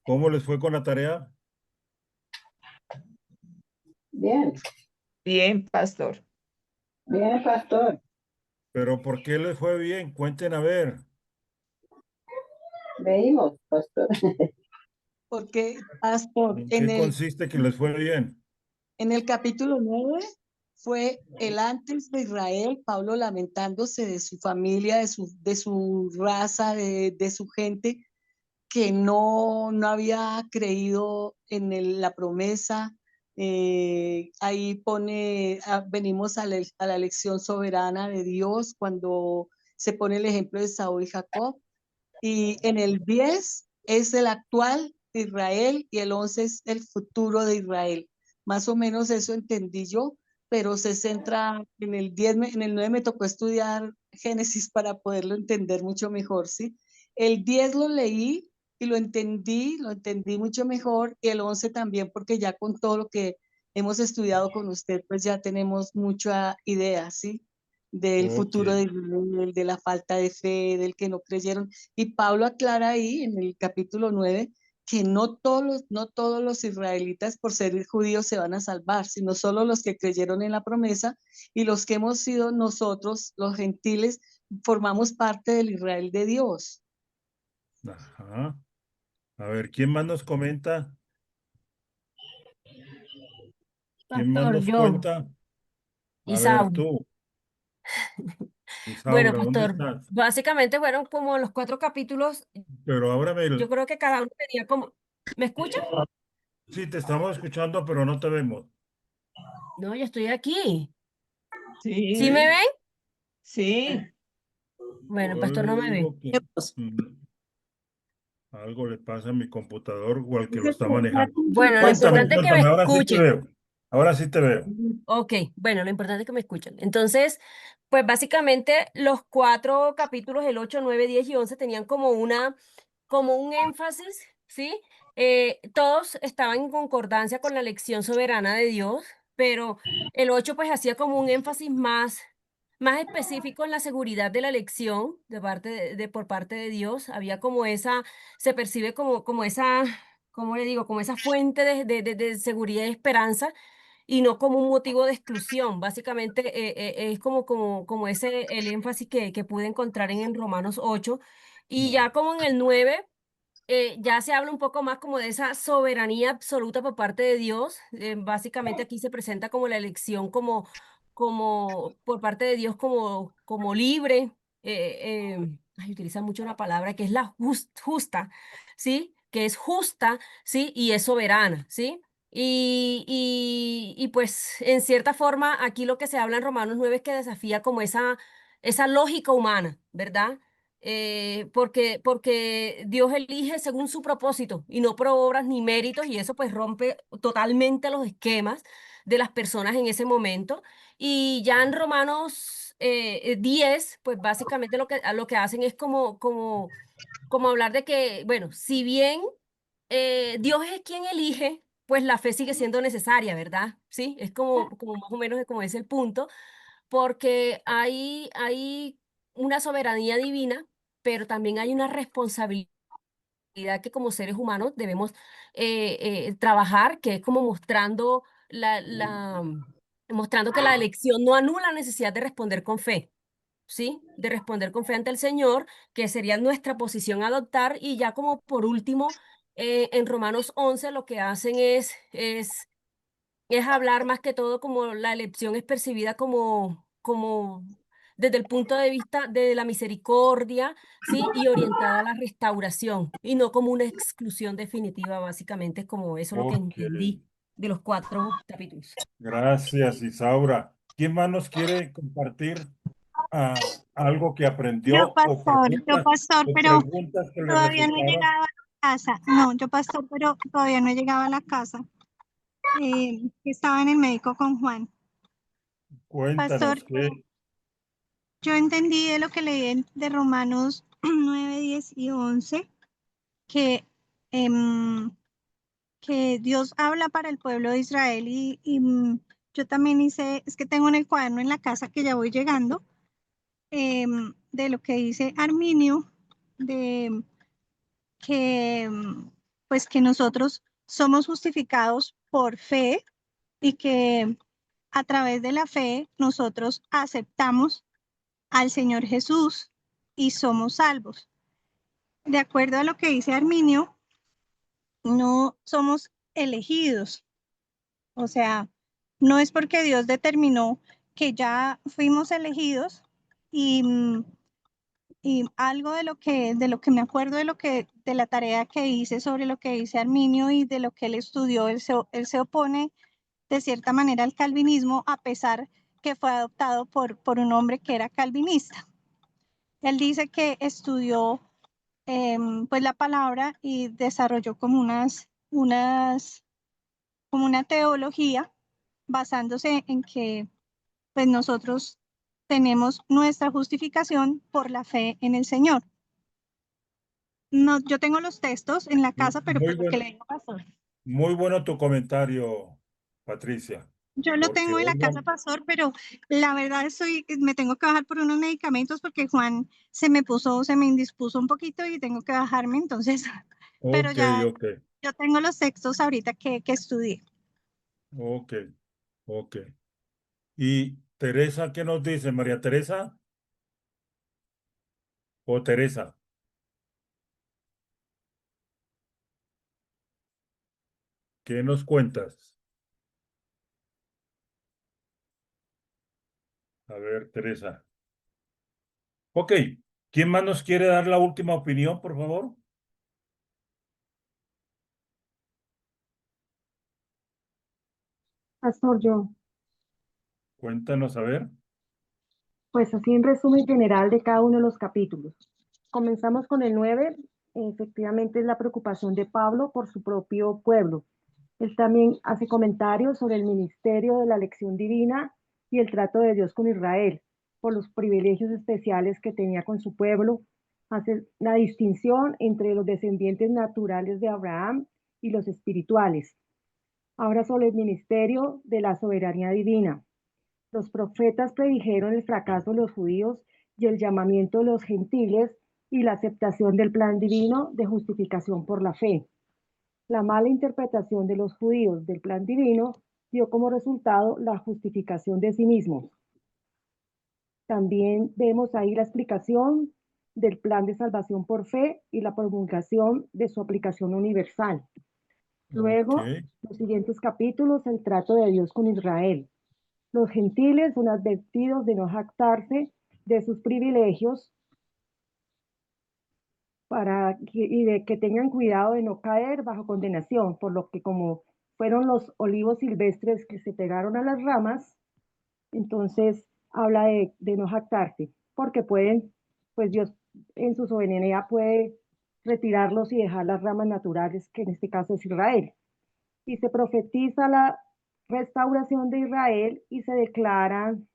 ¿Cómo les fue con la tarea? Bien, Bien, pastor. bien, pastor. ¿Pero por qué les fue bien? Cuenten a ver. Veimos, pastor. Porque, pastor, ¿En qué consiste que les fue bien? en el capítulo 9 fue el antes de Israel, Pablo lamentándose de su familia, de su raza, de su gente, que no había creído en la promesa. Ahí pone, venimos a la elección soberana de Dios cuando se pone el ejemplo de Saúl y Jacob. Y en el 10 es el actual de Israel y el 11 es el futuro de Israel. Más o menos eso entendí yo, pero se centra en el 10, en el 9 me tocó estudiar Génesis para poderlo entender mucho mejor, ¿sí? El 10 lo leí y lo entendí mucho mejor, y el 11 también, porque ya con todo lo que hemos estudiado con usted, pues ya tenemos mucha idea, ¿sí? Del Ok. futuro de Israel, de la falta de fe, del que no creyeron. Y Pablo aclara ahí en el capítulo 9 que no todos los israelitas por ser judíos se van a salvar, sino solo los que creyeron en la promesa, y los que hemos sido nosotros, los gentiles, formamos parte del Israel de Dios. Ajá. A ver, ¿quién más nos comenta? ¿Quién más Pastor, nos yo, cuenta? A ver, Isaú. tú, Bueno, Isaura, ¿dónde pastor, estás? básicamente fueron como los 4 capítulos. Pero ábrame Yo el... creo que cada uno tenía como. ¿Me escucha? Sí, te estamos escuchando, pero no te vemos. No, yo estoy aquí. ¿Sí me Sí, ven? sí. Bueno, Yo pastor, le no me ve. digo que algo le pasa a mi computador o al que lo está manejando. Bueno, lo Cuéntame, importante es que me cuéntame, ahora sí te escuchen. veo. Ahora sí te veo. Ok, bueno, lo importante es que me escuchen. Entonces, pues básicamente los 4 capítulos, el 8, 9, 10 y 11 tenían como un énfasis, ¿sí? Todos estaban en concordancia con la elección soberana de Dios, pero el 8 pues hacía como un énfasis más específico en la seguridad de la elección por parte de Dios. Había como se percibe como esa, ¿cómo le digo? Como esa fuente de seguridad y esperanza, y no como un motivo de exclusión. Básicamente es como ese el énfasis que pude encontrar en Romanos 8. Y ya como en el 9 ya se habla un poco más como de esa soberanía absoluta por parte de Dios. Básicamente aquí se presenta como la elección como por parte de Dios como libre. Utilizan mucho una palabra que es la justa, ¿sí? Que es justa, ¿sí? Y es soberana, ¿sí? Y pues en cierta forma aquí lo que se habla en Romanos 9 es que desafía como esa lógica humana, ¿verdad? Porque Dios elige según su propósito y no por obras ni méritos, y eso pues rompe totalmente los esquemas de las personas en ese momento. Y ya en Romanos 10, pues básicamente lo que hacen es como hablar de que, bueno, si bien Dios es quien elige, pues la fe sigue siendo necesaria, ¿verdad? Sí, es como más o menos como es el punto, porque hay una soberanía divina, pero también hay una responsabilidad que como seres humanos debemos trabajar, que es como mostrando que la elección no anula la necesidad de responder con fe, ¿sí? De responder con fe ante el Señor, que sería nuestra posición a adoptar. Y ya como por último, en Romanos 11 lo que hacen es hablar más que todo como la elección es percibida como desde el punto de vista de la misericordia, ¿sí? Y orientada a la restauración, y no como una exclusión definitiva. Básicamente es como eso lo que Ok. entendí de los 4 capítulos. Gracias, Isaura. ¿Quién más nos quiere compartir algo que Yo, aprendió pastor, o pero preguntas que le todavía no he resultaron? llegado a la casa. No, yo, pastor, pero todavía no he llegado a la casa. Estaba en el médico con Juan. Pastor, Cuéntanos qué. yo entendí de lo que leí de Romanos 9, 10 y 11 que, que Dios habla para el pueblo de Israel, yo también es que tengo en el cuaderno en la casa que ya voy llegando, de lo que dice Arminio, de que pues que nosotros somos justificados por fe y que a través de la fe nosotros aceptamos al Señor Jesús y somos salvos. De acuerdo a lo que dice Arminio, no somos elegidos. O sea, no es porque Dios determinó que ya fuimos elegidos y, y algo de lo que me acuerdo de la tarea que hice sobre lo que dice Arminio y de lo que él estudió, él se opone de cierta manera al calvinismo, a pesar que fue adoptado por un hombre que era calvinista. Él dice que estudió pues la palabra y desarrolló como como una teología basándose en que pues nosotros tenemos nuestra justificación por la fe en el Señor. No, yo tengo los textos en la casa, pero Muy pues lo que bueno, le digo, pastor. muy bueno tu comentario, Patricia. Yo lo Porque tengo en la casa, pastor, pero la verdad me tengo que bajar por unos medicamentos porque Juan se me indispuso un poquito y tengo que bajarme, entonces, pero ok, ya ok, yo tengo los textos ahorita que estudié. ok, ok. ¿Y Teresa qué nos dice? ¿María Teresa o Teresa? ¿Qué nos cuentas? A ver, Teresa. Ok, ¿quién más nos quiere dar la última opinión, por favor? Pastor, yo, Cuéntanos, a ver. pues así en resumen general de cada uno de los capítulos. Comenzamos con el 9, efectivamente es la preocupación de Pablo por su propio pueblo. Él también hace comentarios sobre el ministerio de la elección divina y el trato de Dios con Israel, por los privilegios especiales que tenía con su pueblo. Hace la distinción entre los descendientes naturales de Abraham y los espirituales. Ahora sobre el ministerio de la soberanía divina. Los profetas predijeron el fracaso de los judíos y el llamamiento de los gentiles y la aceptación del plan divino de justificación por la fe. La mala interpretación de los judíos del plan divino dio como resultado la justificación de sí mismos. También vemos ahí la explicación del plan de salvación por fe y la promulgación de su aplicación universal. Luego, Ok. los siguientes capítulos, el trato de Dios con Israel. Los gentiles son advertidos de no jactarse de sus privilegios y de que tengan cuidado de no caer bajo condenación, por lo que como fueron los olivos silvestres que se pegaron a las ramas, entonces habla de no jactarse, porque pueden, pues Dios en su soberanía puede retirarlos y dejar las ramas naturales, que en este caso es Israel. Y se profetiza la restauración de Israel y se declaran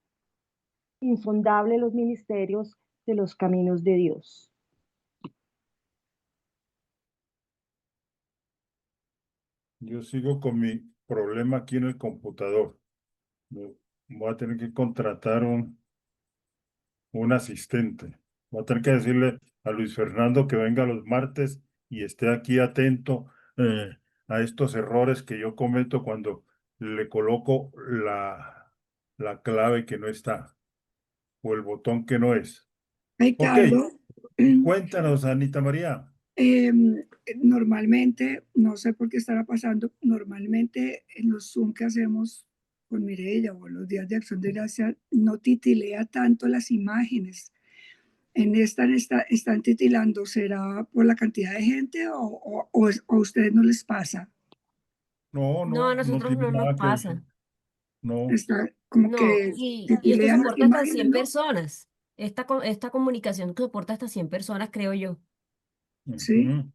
insondables los ministerios de los caminos de Dios. Yo sigo con mi problema aquí en el computador. Voy a tener que contratar un asistente. Voy a tener que decirle a Luis Fernando que venga los martes y esté aquí atento a estos errores que yo cometo cuando le coloco la clave que no está o el botón que no es. Ok, Ricardo, cuéntanos, Anita María. normalmente, no sé por qué estará pasando, normalmente en los Zoom que hacemos con Mireia o los días de Acción de Gracia, no titilea tanto las imágenes. En esta están titilando, ¿será por la cantidad de gente o a ustedes no les pasa? No, No, a no, no nosotros tiene no nos nada que ver. pasa. No. Está como No, que y esto titilean las soporta hasta imágenes, 100 ¿no? personas. Esta comunicación soporta hasta 100 personas, creo yo. Sí. Ujú.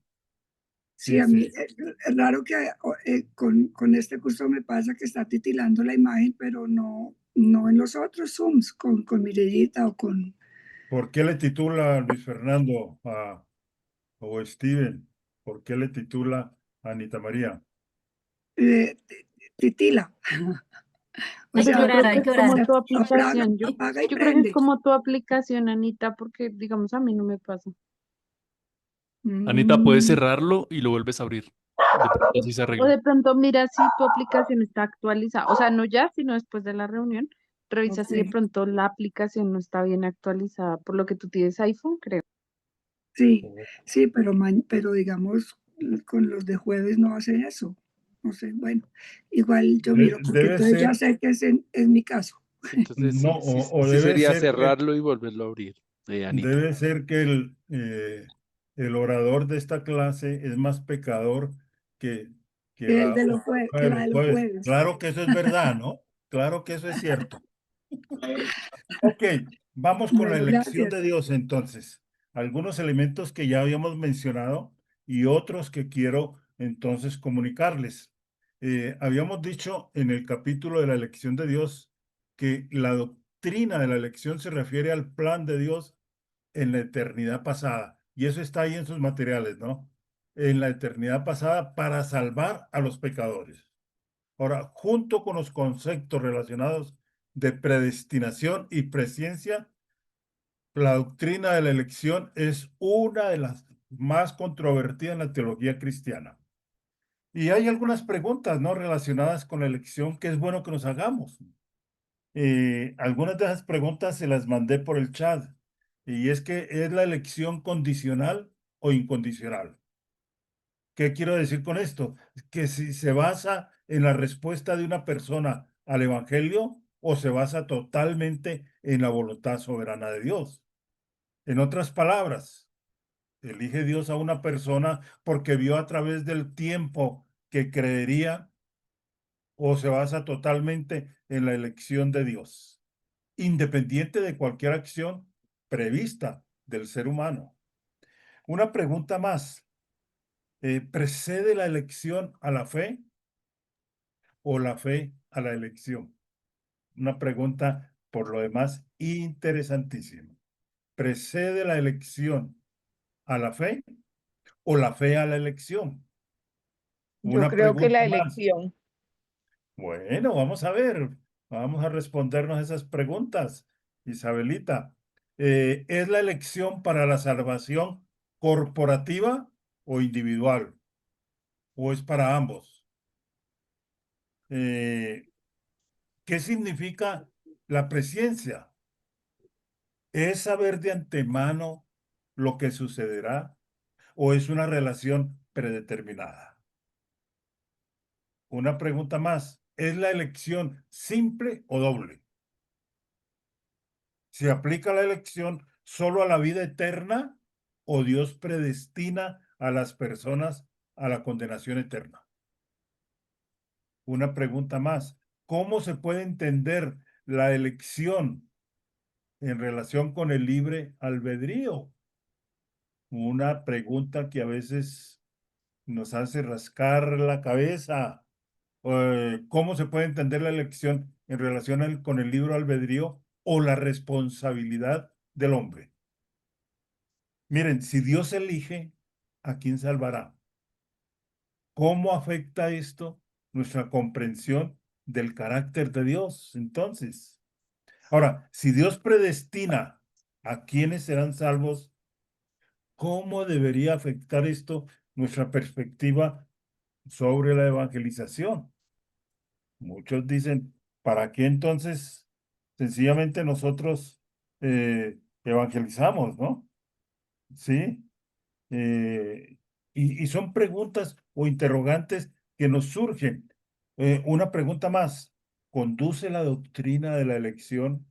Sí, Sí, a mí sí. es raro que con este curso me pasa que está titilando la imagen, pero no en los otros Zooms, con Mirellita o con... ¿Por qué le titula Luis Fernando o Steven? ¿Por qué le titula Anita María? titila. O Hay que sea, orar, hay que Como orar. tu aplicación. apaga y Yo creo que es prende. como tu aplicación, Anita, porque digamos a mí no me pasa. Anita, puedes Mm, cerrarlo y lo vuelves a abrir. De pronto así se O arregla. de pronto mira si tu aplicación está actualizada. O sea, no ya, sino después de la reunión. Revisa Ok, si de pronto la aplicación no está bien actualizada. Por lo que tú tienes iPhone, creo. sí, sí, pero digamos, con los de jueves no hacen eso. No sé, bueno, igual yo miro, porque Debe entonces ya ser, sé que es mi caso. Entonces no, sí, sí, o sí debe sería ser que cerrarlo y volverlo a abrir, Anita. debe ser que el orador de esta clase es más pecador que, que Que el la de oradora que de la los de los jueves. jueves. Claro que eso es verdad, ¿no? Claro que eso es cierto. Ok, vamos con la Bueno, elección de gracias. Dios entonces. Algunos elementos que ya habíamos mencionado y otros que quiero entonces comunicarles. Habíamos dicho en el capítulo de la elección de Dios que la doctrina de la elección se refiere al plan de Dios en la eternidad pasada. Y eso está ahí en sus materiales, ¿no? En la eternidad pasada para salvar a los pecadores. Ahora, junto con los conceptos relacionados de predestinación y presciencia, la doctrina de la elección es una de las más controvertidas en la teología cristiana. Y hay algunas preguntas, ¿no?, relacionadas con la elección que es bueno que nos hagamos. Algunas de esas preguntas se las mandé por el chat. Y es que, ¿es la elección condicional o incondicional? ¿Qué quiero decir con esto? Que si se basa en la respuesta de una persona al evangelio o se basa totalmente en la voluntad soberana de Dios. En otras palabras, elige Dios a una persona porque vio a través del tiempo que creería, o se basa totalmente en la elección de Dios, independiente de cualquier acción prevista del ser humano. Una pregunta más. ¿Precede la elección a la fe o la fe a la elección? Una pregunta, por lo demás, interesantísima. ¿Precede la elección a la fe o la fe a la elección? Yo Una creo que pregunta la más. elección. Bueno, vamos a ver. Vamos a respondernos esas preguntas, Isabelita. ¿Es la elección para la salvación corporativa o individual? ¿O es para ambos? ¿Qué significa la presciencia? ¿Es saber de antemano lo que sucederá o es una relación predeterminada? Una pregunta más. ¿Es la elección simple o doble? ¿Se aplica la elección solo a la vida eterna o Dios predestina a las personas a la condenación eterna? Una pregunta más. ¿Cómo se puede entender la elección en relación con el libre albedrío? Una pregunta que a veces nos hace rascar la cabeza. ¿Cómo se puede entender la elección en relación con el libre albedrío o la responsabilidad del hombre? Miren, si Dios elige, ¿a quién salvará? ¿Cómo afecta esto nuestra comprensión del carácter de Dios? Entonces, ahora, si Dios predestina a quienes serán salvos, ¿cómo debería afectar esto nuestra perspectiva sobre la evangelización? Muchos dicen, ¿para qué entonces sencillamente nosotros evangelizamos, no? Sí. Eh, y son preguntas o interrogantes que nos surgen. Una pregunta más. ¿Conduce la doctrina de la elección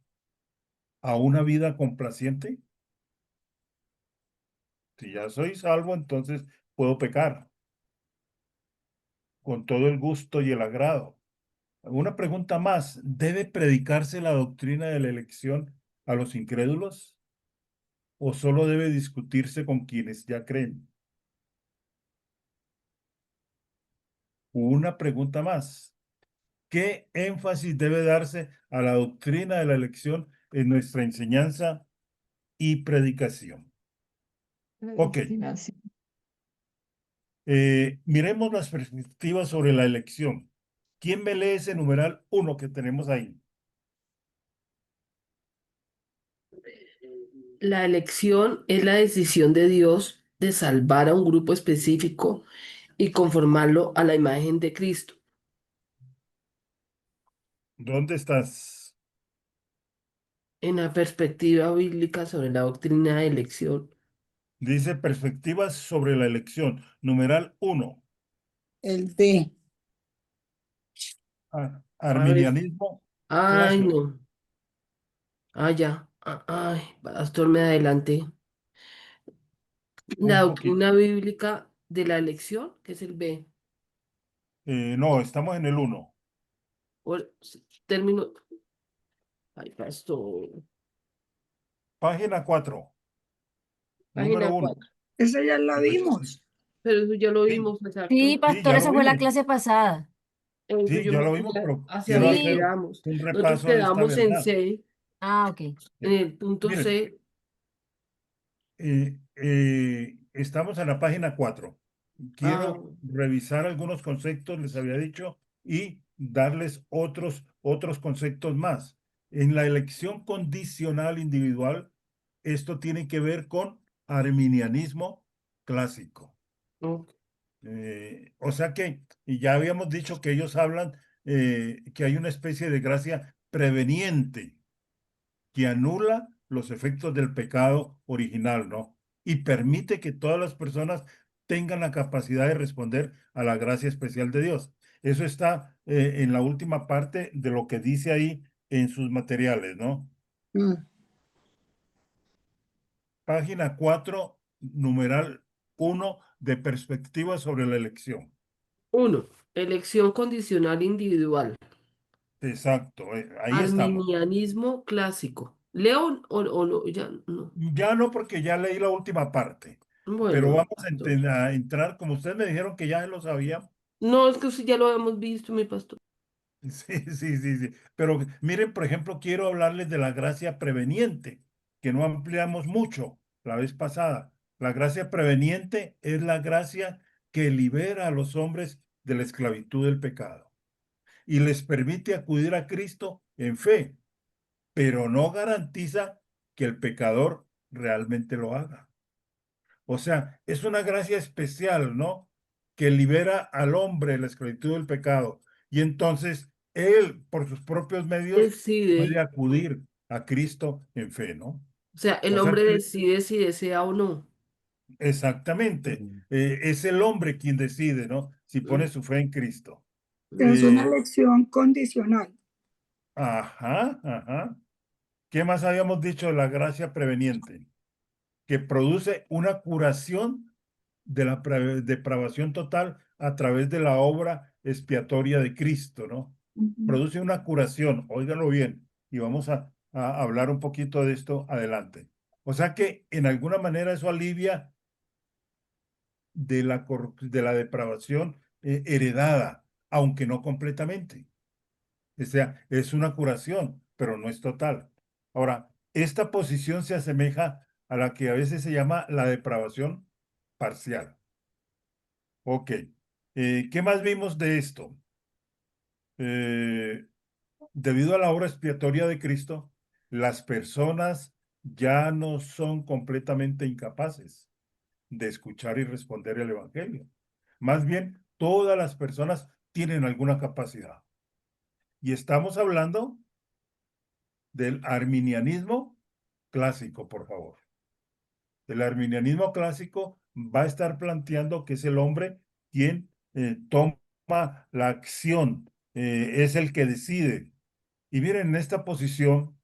a una vida complaciente? Si ya soy salvo, entonces puedo pecar con todo el gusto y el agrado. Una pregunta más. ¿Debe predicarse la doctrina de la elección a los incrédulos o solo debe discutirse con quienes ya creen? Una pregunta más. ¿Qué énfasis debe darse a la doctrina de la elección en nuestra enseñanza y predicación? Ok, Predestinación. miremos las perspectivas sobre la elección. ¿Quién me lee ese numeral 1 que tenemos ahí? La elección es la decisión de Dios de salvar a un grupo específico y conformarlo a la imagen de Cristo. ¿Dónde estás? En la perspectiva bíblica sobre la doctrina de elección. Dice perspectivas sobre la elección. Numeral 1. El B. A ver. Arminianismo Ay, clásico. no. Ah, ya. Ay, pastor, me adelanté. La Un poquito. doctrina bíblica de la elección, que es el B. No, estamos en el 1. O el término. Ay, pastor. Página 4. Página Número 1. 4. Esa ya la vimos. Pero eso ya lo Sí, vimos, exacto. Sí, sí, pastor, ya esa lo fue la vimos. clase pasada. Eso Sí, yo ya me lo fui vimos, pero hacia quiero donde Sí. hacer quedamos. un Nosotros repaso de esta quedamos en verdad. C, Ah, ok. en el punto Miren, C. estamos en la página 4. Ah, Quiero revisar algunos conceptos, les había dicho, y darles otros conceptos más. En la elección condicional individual, esto tiene que ver con arminianismo clásico. ok. O sea que, y ya habíamos dicho que ellos hablan que hay una especie de gracia preveniente que anula los efectos del pecado original, ¿no? Y permite que todas las personas tengan la capacidad de responder a la gracia especial de Dios. Eso está en la última parte de lo que dice ahí en sus materiales, ¿no? Página 4, numeral 1, de perspectiva sobre la elección. 1. Elección condicional individual. Exacto, ahí estamos. Arminianismo clásico. ¿Leo o no? Ya no. Ya no, porque ya leí la última parte, pero Bueno, vamos pastor. a entrar, como ustedes me dijeron que ya lo sabían. No, es que sí, ya lo habíamos visto, mi pastor. Sí. Pero miren, por ejemplo, quiero hablarles de la gracia preveniente, que no ampliamos mucho la vez pasada. La gracia preveniente es la gracia que libera a los hombres de la esclavitud del pecado y les permite acudir a Cristo en fe, pero no garantiza que el pecador realmente lo haga. O sea, es una gracia especial, ¿no? Que libera al hombre de la esclavitud del pecado. Y entonces él, por sus propios medios, puede Decide. acudir a Cristo en fe, ¿no? O sea, el O sea, hombre decide si desea o no. exactamente. Es el hombre quien decide, ¿no? Si pone Mm, su fe en Cristo. Es una Eh, elección condicional. ajá. ¿Qué más habíamos dicho de la gracia preveniente? Que produce una curación de la depravación total a través de la obra expiatoria de Cristo, ¿no? Produce una curación, óiganlo bien, y vamos a hablar un poquito de esto adelante. O sea que en alguna manera eso alivia de la depravación heredada, aunque no completamente. O sea, es una curación, pero no es total. Ahora, esta posición se asemeja a la que a veces se llama la depravación parcial. Ok. ¿Qué más vimos de esto? Eh, Debido a la obra expiatoria de Cristo, las personas ya no son completamente incapaces de escuchar y responder el Evangelio. Más bien, todas las personas tienen alguna capacidad. Y estamos hablando del arminianismo clásico, por favor. El arminianismo clásico va a estar planteando que es el hombre quien toma la acción, es el que decide. Y miren, en esta posición,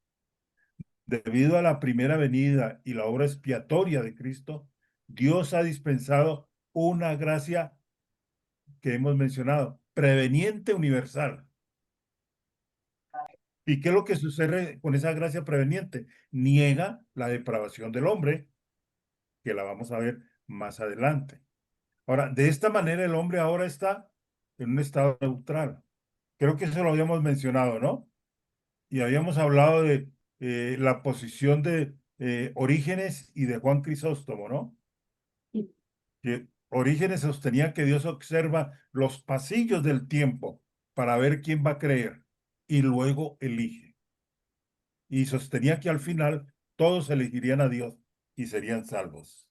debido a la primera venida y la obra expiatoria de Cristo, Dios ha dispensado una gracia que hemos mencionado, preveniente universal. ¿Y qué es lo que sucede con esa gracia preveniente? Niega la depravación del hombre, que la vamos a ver más adelante. Ahora, de esta manera el hombre ahora está en un estado neutral. Creo que eso lo habíamos mencionado, ¿no? Y habíamos hablado de la posición de Orígenes y de Juan Crisóstomo, ¿no? Que Orígenes sostenía que Dios observa los pasillos del tiempo para ver quién va a creer y luego elige. Y sostenía que al final todos elegirían a Dios y serían salvos.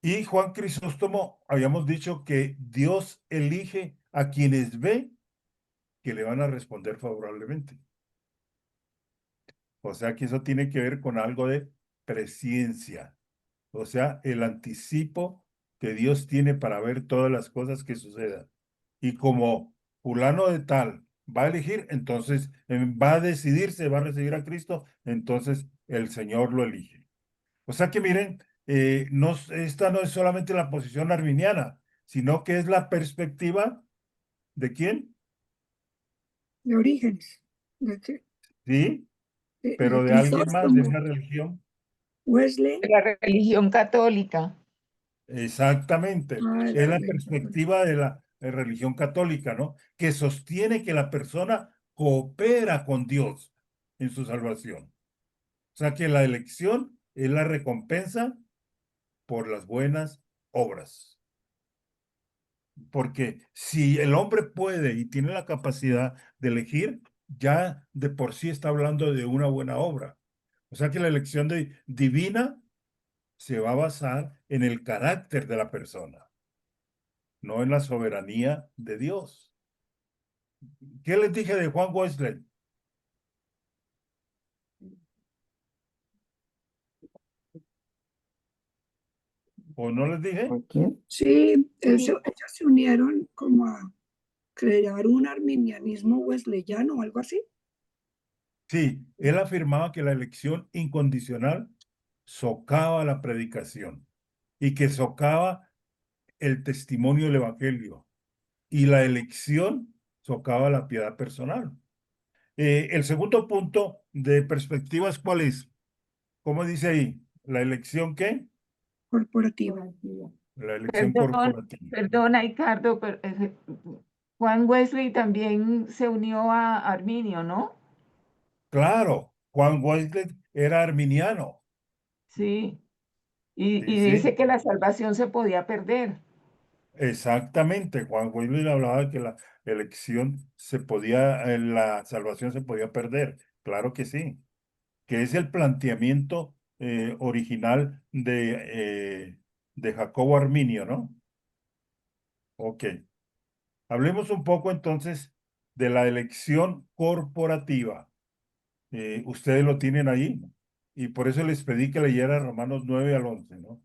Y Juan Crisóstomo, habíamos dicho que Dios elige a quienes ve que le van a responder favorablemente. O sea que eso tiene que ver con algo de presciencia. O sea, el anticipo que Dios tiene para ver todas las cosas que sucedan. Y como fulano de tal va a elegir, entonces va a decidirse, va a recibir a Cristo, entonces el Señor lo elige. O sea que miren, esta no es solamente la posición arminiana, sino que es la perspectiva de quién, De Orígenes, ¿sí? Pero de de alguien más de esa Crisóstomo, religión. Wesley. De la religión católica. Exactamente. Es la Religión católica. perspectiva de la religión católica, ¿no? Que sostiene que la persona coopera con Dios en su salvación. O sea que la elección es la recompensa por las buenas obras. Porque si el hombre puede y tiene la capacidad de elegir, ya de por sí está hablando de una buena obra. O sea que la elección divina se va a basar en el carácter de la persona, no en la soberanía de Dios. ¿Qué les dije de Juan Wesley? ¿O no les dije? Sí, ellos se unieron como a crear un arminianismo wesleyano o algo así. Sí, él afirmaba que la elección incondicional socava la predicación y que socava el testimonio del evangelio y la elección socava la piedad personal. El segundo punto de perspectivas, ¿cuál es? ¿Cómo dice ahí? ¿La elección qué? Corporativa. La elección corporativa. Perdona, Ricardo, pero Juan Wesley también se unió a Arminio, ¿no? Claro, Juan Wesley era arminiano. Sí. Sí, Y dice sí, que la salvación se podía perder. exactamente. Juan Wesley hablaba de que la elección se podía, la salvación se podía perder. Claro que sí. Que es el planteamiento original de Jacobo Arminio, ¿no? Ok. Hablemos un poco entonces de la elección corporativa. Ustedes lo tienen ahí y por eso les pedí que leyera Romanos 9 al 11, ¿no?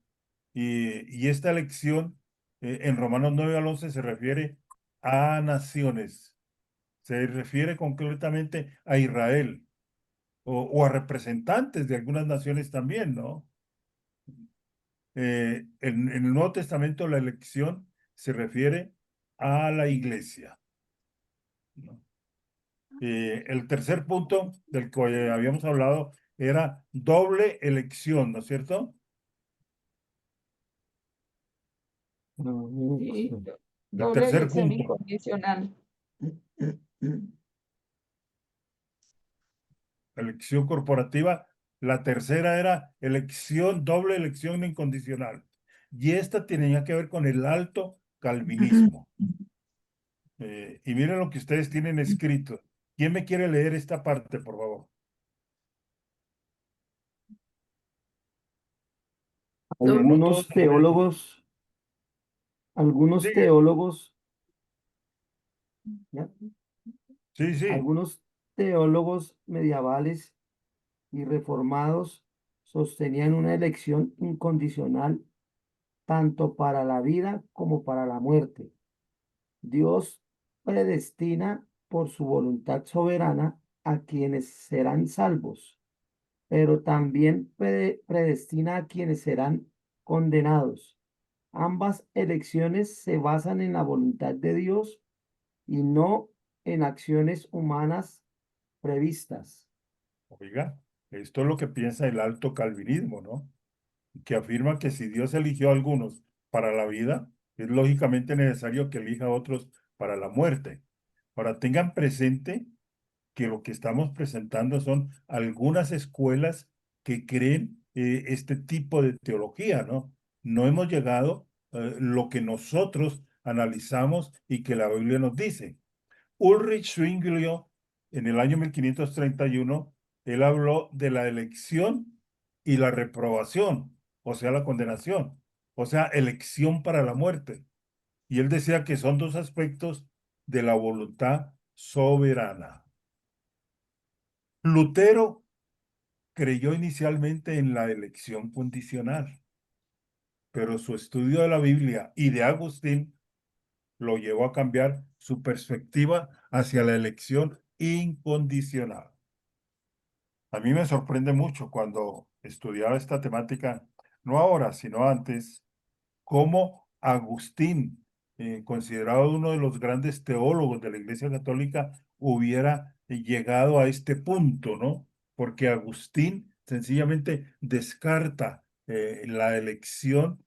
Y esta elección en Romanos 9 al 11 se refiere a naciones, se refiere concretamente a Israel o a representantes de algunas naciones también, ¿no? En el Nuevo Testamento la elección se refiere a la iglesia, ¿no? El tercer punto del que habíamos hablado era doble elección, ¿no es cierto? Sí, El doble tercer elección punto, incondicional. elección corporativa. La tercera era elección, doble elección incondicional. Y esta tenía que ver con el alto calvinismo. Y miren lo que ustedes tienen escrito. ¿Quién me quiere leer esta parte, por favor? Pero no todos Algunos se leen. teólogos, algunos Sigue. teólogos, ¿ya? Sí, sí. Algunos teólogos medievales y reformados sostenían una elección incondicional tanto para la vida como para la muerte. Dios predestina por su voluntad soberana a quienes serán salvos, pero también predestina a quienes serán condenados. Ambas elecciones se basan en la voluntad de Dios y no en acciones humanas previstas. Oiga, esto es lo que piensa el alto calvinismo, ¿no? Que afirma que si Dios eligió a algunos para la vida, es lógicamente necesario que elija a otros para la muerte. Ahora, tengan presente que lo que estamos presentando son algunas escuelas que creen este tipo de teología, ¿no? No hemos llegado a lo que nosotros analizamos y que la Biblia nos dice. Ulrich Zwinglio, en el año 1531, él habló de la elección y la reprobación, o sea, la condenación. o sea, elección para la muerte. Y él decía que son dos aspectos de la voluntad soberana. Lutero creyó inicialmente en la elección condicional, pero su estudio de la Biblia y de Agustín lo llevó a cambiar su perspectiva hacia la elección incondicional. A mí me sorprende mucho cuando estudiaba esta temática, no ahora, sino antes, cómo Agustín, considerado uno de los grandes teólogos de la Iglesia Católica, hubiera llegado a este punto, ¿no? Porque Agustín sencillamente descarta la elección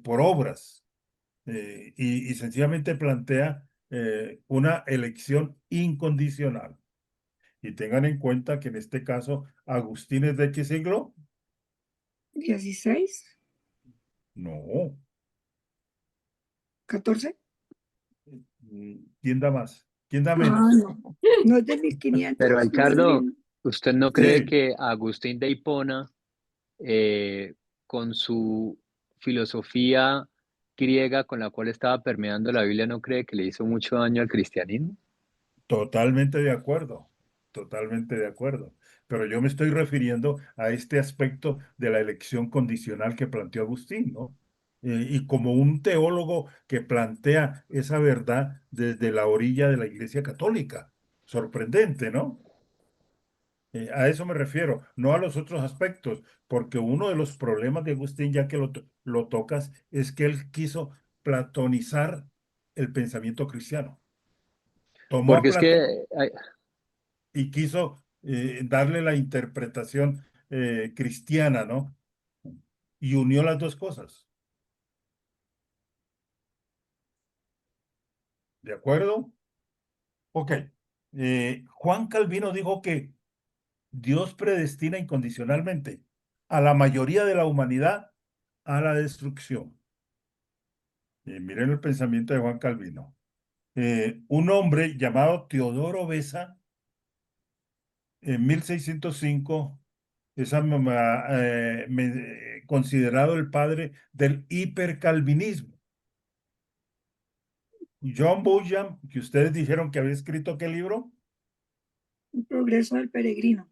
por obras y sencillamente plantea una elección incondicional. Y tengan en cuenta que en este caso, Agustín es ¿de qué siglo? 16, No. 14. ¿Quién da más? ¿Quién da Ah, menos? no. No es de 1500. Pero no es Ricardo, de- ¿usted no cree Sí, que Agustín de Hipona, con su filosofía griega con la cual estaba permeando la Biblia, no cree que le hizo mucho daño al cristianismo? totalmente de acuerdo, totalmente de acuerdo. Pero yo me estoy refiriendo a este aspecto de la elección condicional que planteó Agustín, ¿no? Y como un teólogo que plantea esa verdad desde la orilla de la Iglesia Católica. Sorprendente, ¿no? A eso me refiero, no a los otros aspectos, porque uno de los problemas de Agustín, ya que lo tocas, es que él quiso platonizar el pensamiento cristiano. Tomó a Porque es que Platón y quiso darle la interpretación cristiana, ¿no? Y unió las dos cosas. ¿De acuerdo? Ok. Juan Calvino dijo que Dios predestina incondicionalmente a la mayoría de la humanidad a la destrucción. Miren el pensamiento de Juan Calvino. Un hombre llamado Teodoro Beza, en 1605, es considerado el padre del hipercalvinismo. John Bunyan, que ustedes dijeron que había escrito qué libro, Un progreso del peregrino.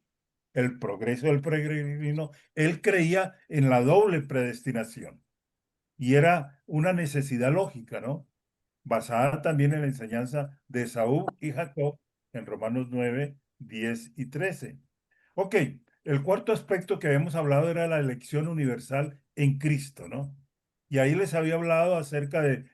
El progreso del peregrino, él creía en la doble predestinación y era una necesidad lógica, ¿no? Basada también en la enseñanza de Esaú y Jacob en Romanos 9, 10 y 13. Ok, el cuarto aspecto que habíamos hablado era la elección universal en Cristo, ¿no? Y ahí les había hablado acerca de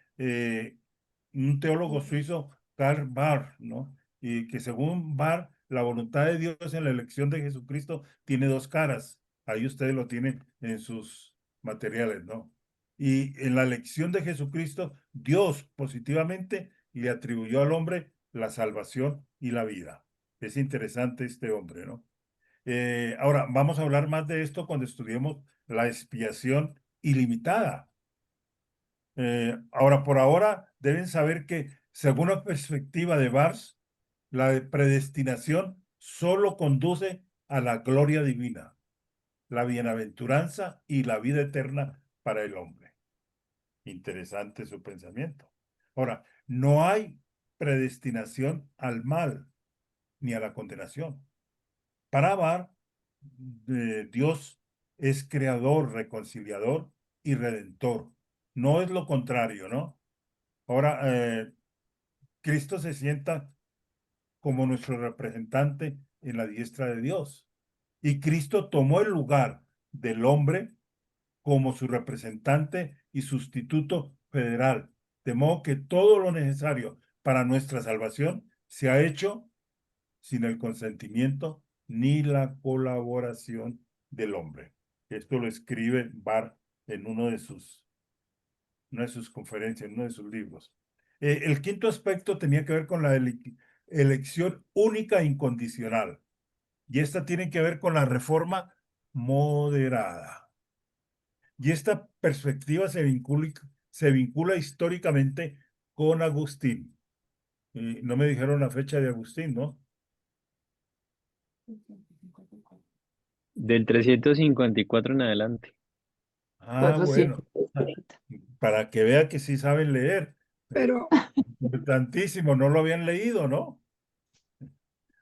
un teólogo suizo, Karl Barth, ¿no? Y que según Barth, la voluntad de Dios en la elección de Jesucristo tiene dos caras. Ahí ustedes lo tienen en sus materiales, ¿no? Y en la elección de Jesucristo, Dios positivamente le atribuyó al hombre la salvación y la vida. Es interesante este hombre, ¿no? Ahora, vamos a hablar más de esto cuando estudiemos la expiación ilimitada. Ahora, por ahora, deben saber que, según la perspectiva de Bars, la predestinación solo conduce a la gloria divina, la bienaventuranza y la vida eterna para el hombre. Interesante su pensamiento. Ahora, no hay predestinación al mal ni a la condenación. Para Bar, Dios es creador, reconciliador y redentor. No es lo contrario, ¿no? Ahora, Cristo se sienta como nuestro representante en la diestra de Dios. Y Cristo tomó el lugar del hombre como su representante y sustituto federal, de modo que todo lo necesario para nuestra salvación se ha hecho sin el consentimiento ni la colaboración del hombre. Esto lo escribe Barth en una de sus conferencias, en uno de sus libros. El quinto aspecto tenía que ver con la elección única e incondicional. Y esta tiene que ver con la reforma moderada. Y esta perspectiva se vincula históricamente con Agustín. No me dijeron la fecha de Agustín, ¿no? Del 354 en adelante. Ah, bueno. Para que vea que sí saben leer. Pero, Tantísimo, no lo habían leído, ¿no?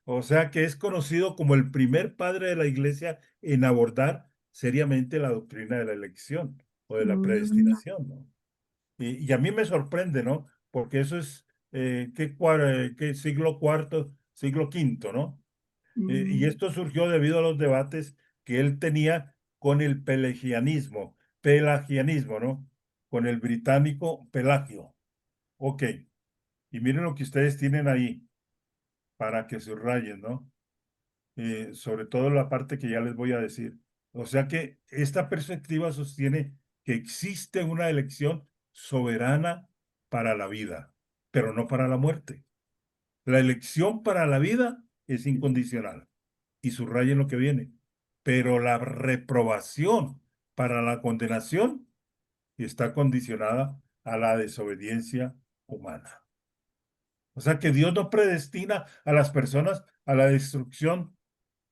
O sea que es conocido como el primer padre de la iglesia en abordar seriamente la doctrina de la elección o de la predestinación, ¿no? Y a mí me sorprende, ¿no? Porque eso es, ¿qué siglo cuarto, siglo quinto, ¿no? Y esto surgió debido a los debates que él tenía con el pelagianismo, ¿no? Con el británico Pelagio. Ok, y miren lo que ustedes tienen ahí para que subrayen, ¿no? Sobre todo la parte que ya les voy a decir. O sea que esta perspectiva sostiene que existe una elección soberana para la vida, pero no para la muerte. La elección para la vida es incondicional. Y subrayen lo que viene. Pero la reprobación para la condenación está condicionada a la desobediencia humana. O sea que Dios no predestina a las personas a la destrucción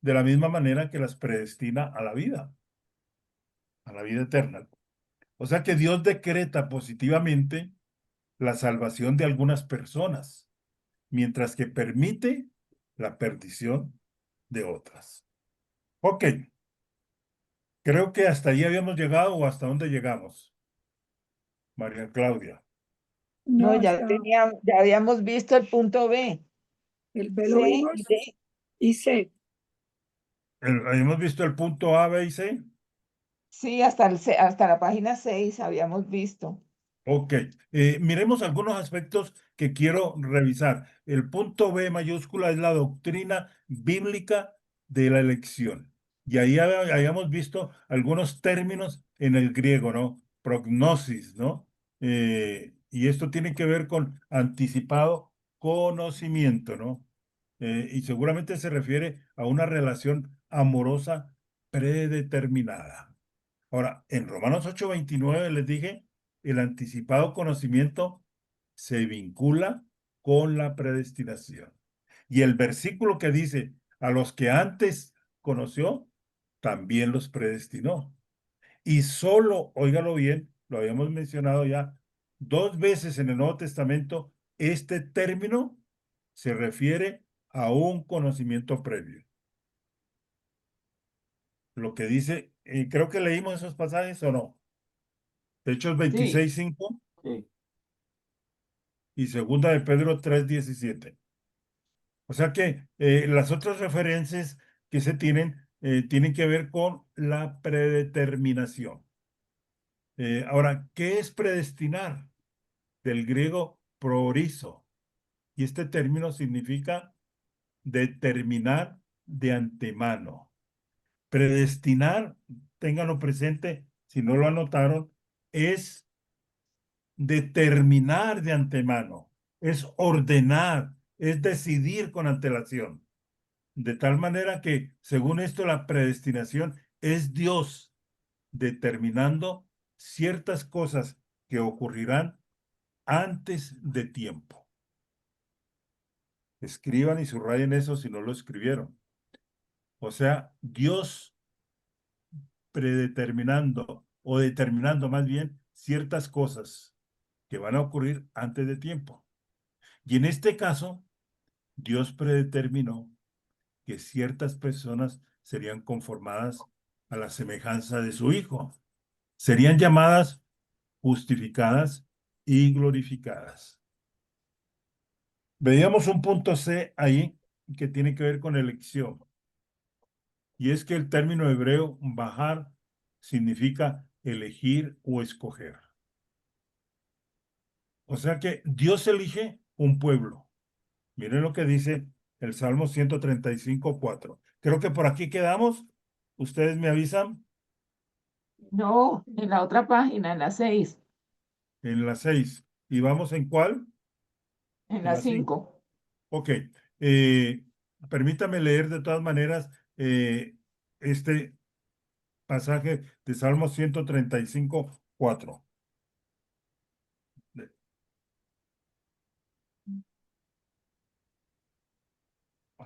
de la misma manera que las predestina a la vida eterna. O sea que Dios decreta positivamente la salvación de algunas personas, mientras que permite la perdición de otras. Ok, creo que hasta ahí habíamos llegado o hasta dónde llegamos, María Claudia. No, no, ya habíamos visto el punto B. el B C lo y vimos D. y C. Habíamos visto el punto A, B y C. Sí, hasta la página 6 habíamos visto. Ok, miremos algunos aspectos que quiero revisar. El punto B mayúscula es la doctrina bíblica de la elección. Y ahí habíamos visto algunos términos en el griego, ¿no? Prognosis, ¿no? Y esto tiene que ver con anticipado conocimiento, ¿no? Y seguramente se refiere a una relación amorosa predeterminada. Ahora, en Romanos 8:29 les dije, el anticipado conocimiento se vincula con la predestinación. Y el versículo que dice, a los que antes conoció, también los predestinó. Y solo, óigalo bien, lo habíamos mencionado ya 2 veces en el Nuevo Testamento, este término se refiere a un conocimiento previo. Lo que dice, creo que leímos esos pasajes o no. Hechos 26:5 Sí. y segunda de Pedro 3:17. O sea que las otras referencias que se tienen que ver con la predeterminación. Ahora, ¿qué es predestinar? Del griego proorizo. Y este término significa determinar de antemano. Predestinar, ténganlo presente, si no lo anotaron, es determinar de antemano, es ordenar, es decidir con antelación. De tal manera que, según esto, la predestinación es Dios determinando ciertas cosas que ocurrirán antes de tiempo. Escriban y subrayen eso si no lo escribieron. O sea, Dios predeterminando o determinando más bien ciertas cosas que van a ocurrir antes de tiempo. Y en este caso, Dios predeterminó que ciertas personas serían conformadas a la semejanza de su Hijo. Serían llamadas justificadas y glorificadas. Veíamos un punto C ahí que tiene que ver con elección. Y es que el término hebreo bajar significa elegir o escoger. O sea que Dios elige un pueblo. Miren lo que dice el Salmo 135:4. Creo que por aquí quedamos. ¿Ustedes me avisan? No, en la otra página, en la 6, En la 6. ¿Y vamos en cuál? en En la la 5. 5. Ok. Eh, Permítame leer de todas maneras este pasaje de Salmo 135:4.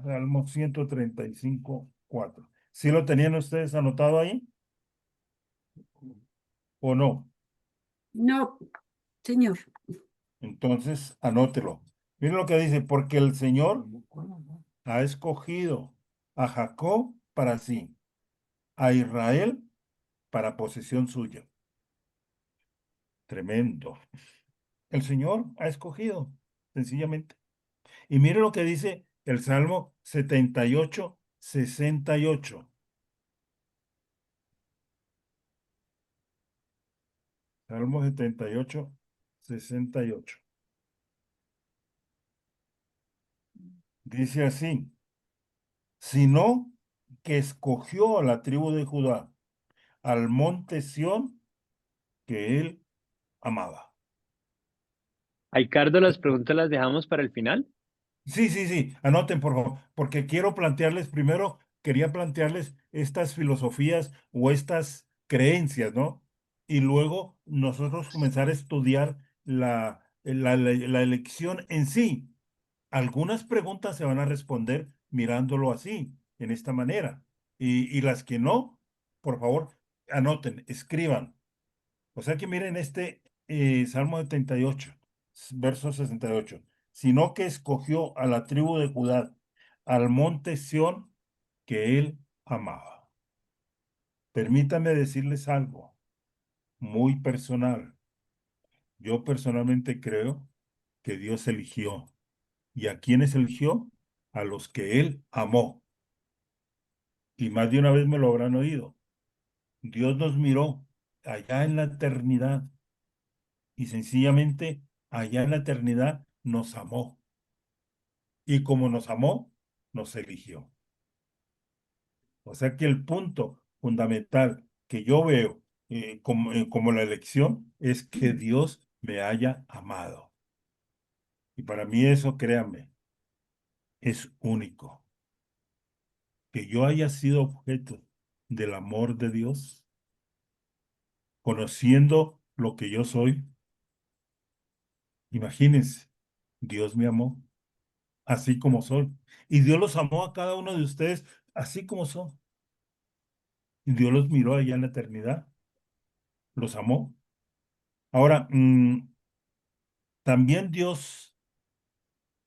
Salmo 135:4. ¿Sí lo tenían ustedes anotado ahí? ¿O no? No, señor. Entonces, anótelo. Miren lo que dice, porque el Señor ha escogido a Jacob para sí, a Israel para posesión suya. Tremendo. El Señor ha escogido, sencillamente. Y mire lo que dice el Salmo 78, 68. Salmo 78, 68. Dice así, sino que escogió a la tribu de Judá, al monte Sión que él amaba. Ricardo, las preguntas las dejamos para el final. Sí, anoten por favor, porque quiero plantearles primero, quería plantearles estas filosofías o estas creencias, ¿no? Y luego nosotros comenzar a estudiar la elección en sí. Algunas preguntas se van a responder mirándolo así, en esta manera. Y las que no, por favor, anoten, escriban. O sea que miren este Salmo 78, verso 68. Sino que escogió a la tribu de Judá, al monte Sión que él amaba. Permítanme decirles algo muy personal. Yo personalmente creo que Dios eligió. ¿Y a quiénes eligió? A los que él amó. Y más de una vez me lo habrán oído. Dios nos miró allá en la eternidad y sencillamente allá en la eternidad nos amó. Y como nos amó, nos eligió. O sea que el punto fundamental que yo veo como la elección es que Dios me haya amado. Y para mí eso, créanme, es único. Que yo haya sido objeto del amor de Dios, conociendo lo que yo soy. Imagínense, Dios me amó así como soy. Y Dios los amó a cada uno de ustedes así como son. Y Dios los miró allá en la eternidad, los amó. Ahora, también Dios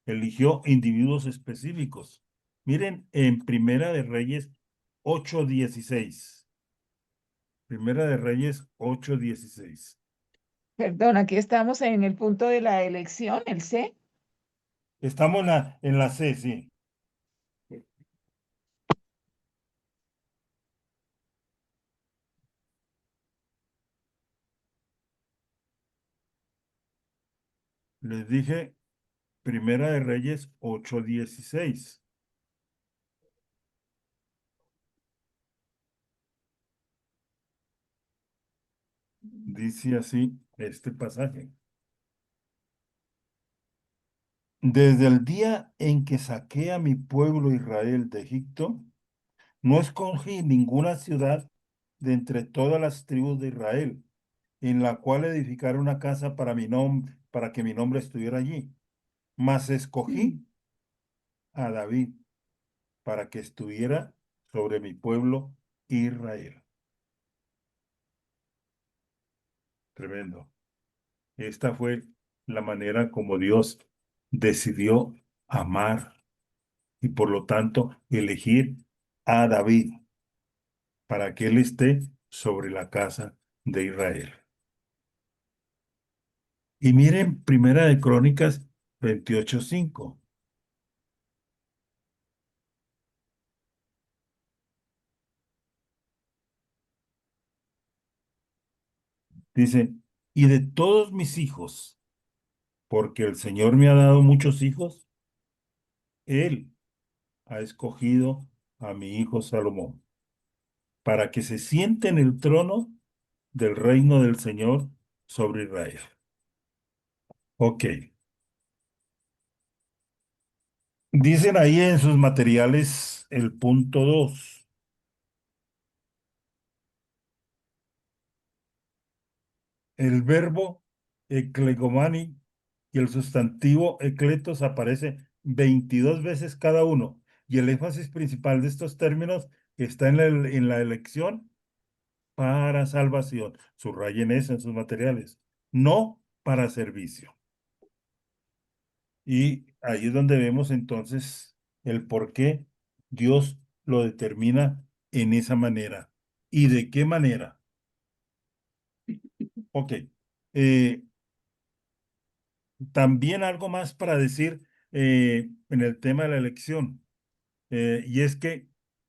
eligió individuos específicos. Miren en Primera de Reyes 8:16. Primera de Reyes 8:16. Perdón, aquí estamos en el punto de la elección, el C. Estamos en la C, sí. Les dije Primera de Reyes 8:16. Dice así este pasaje. Desde el día en que saqué a mi pueblo Israel de Egipto, no escogí ninguna ciudad de entre todas las tribus de Israel, en la cual edificar una casa para mi nombre, para que mi nombre estuviera allí. Mas escogí a David para que estuviera sobre mi pueblo Israel. Tremendo. Esta fue la manera como Dios decidió amar y por lo tanto elegir a David para que él esté sobre la casa de Israel. Y miren Primera de Crónicas 28:5. Dice, y de todos mis hijos, porque el Señor me ha dado muchos hijos, Él ha escogido a mi hijo Salomón, para que se siente en el trono del reino del Señor sobre Israel. Ok. Dicen ahí en sus materiales el punto 2. El verbo eclegomani y el sustantivo ecletos aparece 22 veces cada uno. Y el énfasis principal de estos términos está en la elección para salvación. Subrayen eso en sus materiales. no para servicio. Y ahí es donde vemos entonces el por qué Dios lo determina en esa manera. ¿Y de qué manera? Ok. Eh, También algo más para decir en el tema de la elección. Y es que,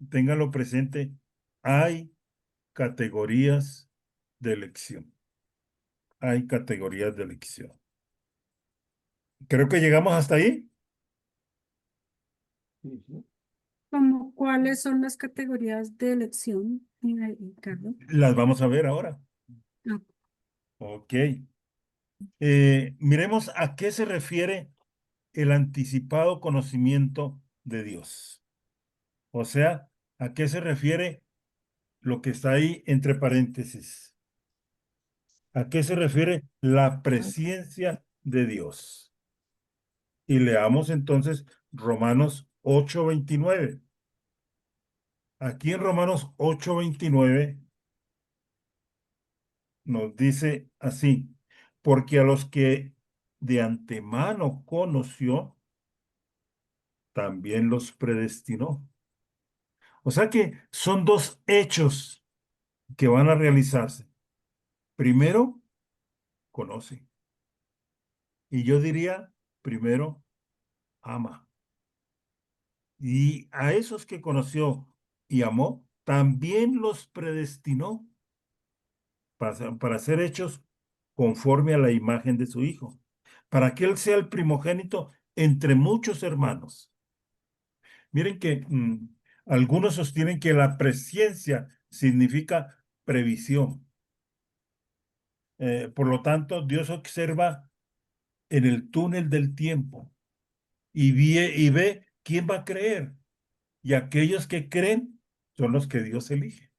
ténganlo presente, hay categorías de elección. Hay categorías de elección. Creo que llegamos hasta ahí. Sí, sí. ¿Cómo cuáles son las categorías de elección, Ricardo? Las vamos a ver ahora. Ah, Ok. Miremos a qué se refiere el anticipado conocimiento de Dios. O sea, a qué se refiere lo que está ahí entre paréntesis. ¿A qué se refiere la presencia de Dios? Y leamos entonces Romanos 8:29. Aquí en Romanos 8:29 nos dice así, porque a los que de antemano conoció, también los predestinó. O sea que son dos hechos que van a realizarse. Primero, conoce. Y yo diría, primero, ama. Y a esos que conoció y amó, también los predestinó para ser hechos conforme a la imagen de su Hijo, para que Él sea el primogénito entre muchos hermanos. Miren que algunos sostienen que la presciencia significa previsión. Por lo tanto, Dios observa en el túnel del tiempo y ve quién va a creer. Y aquellos que creen son los que Dios elige.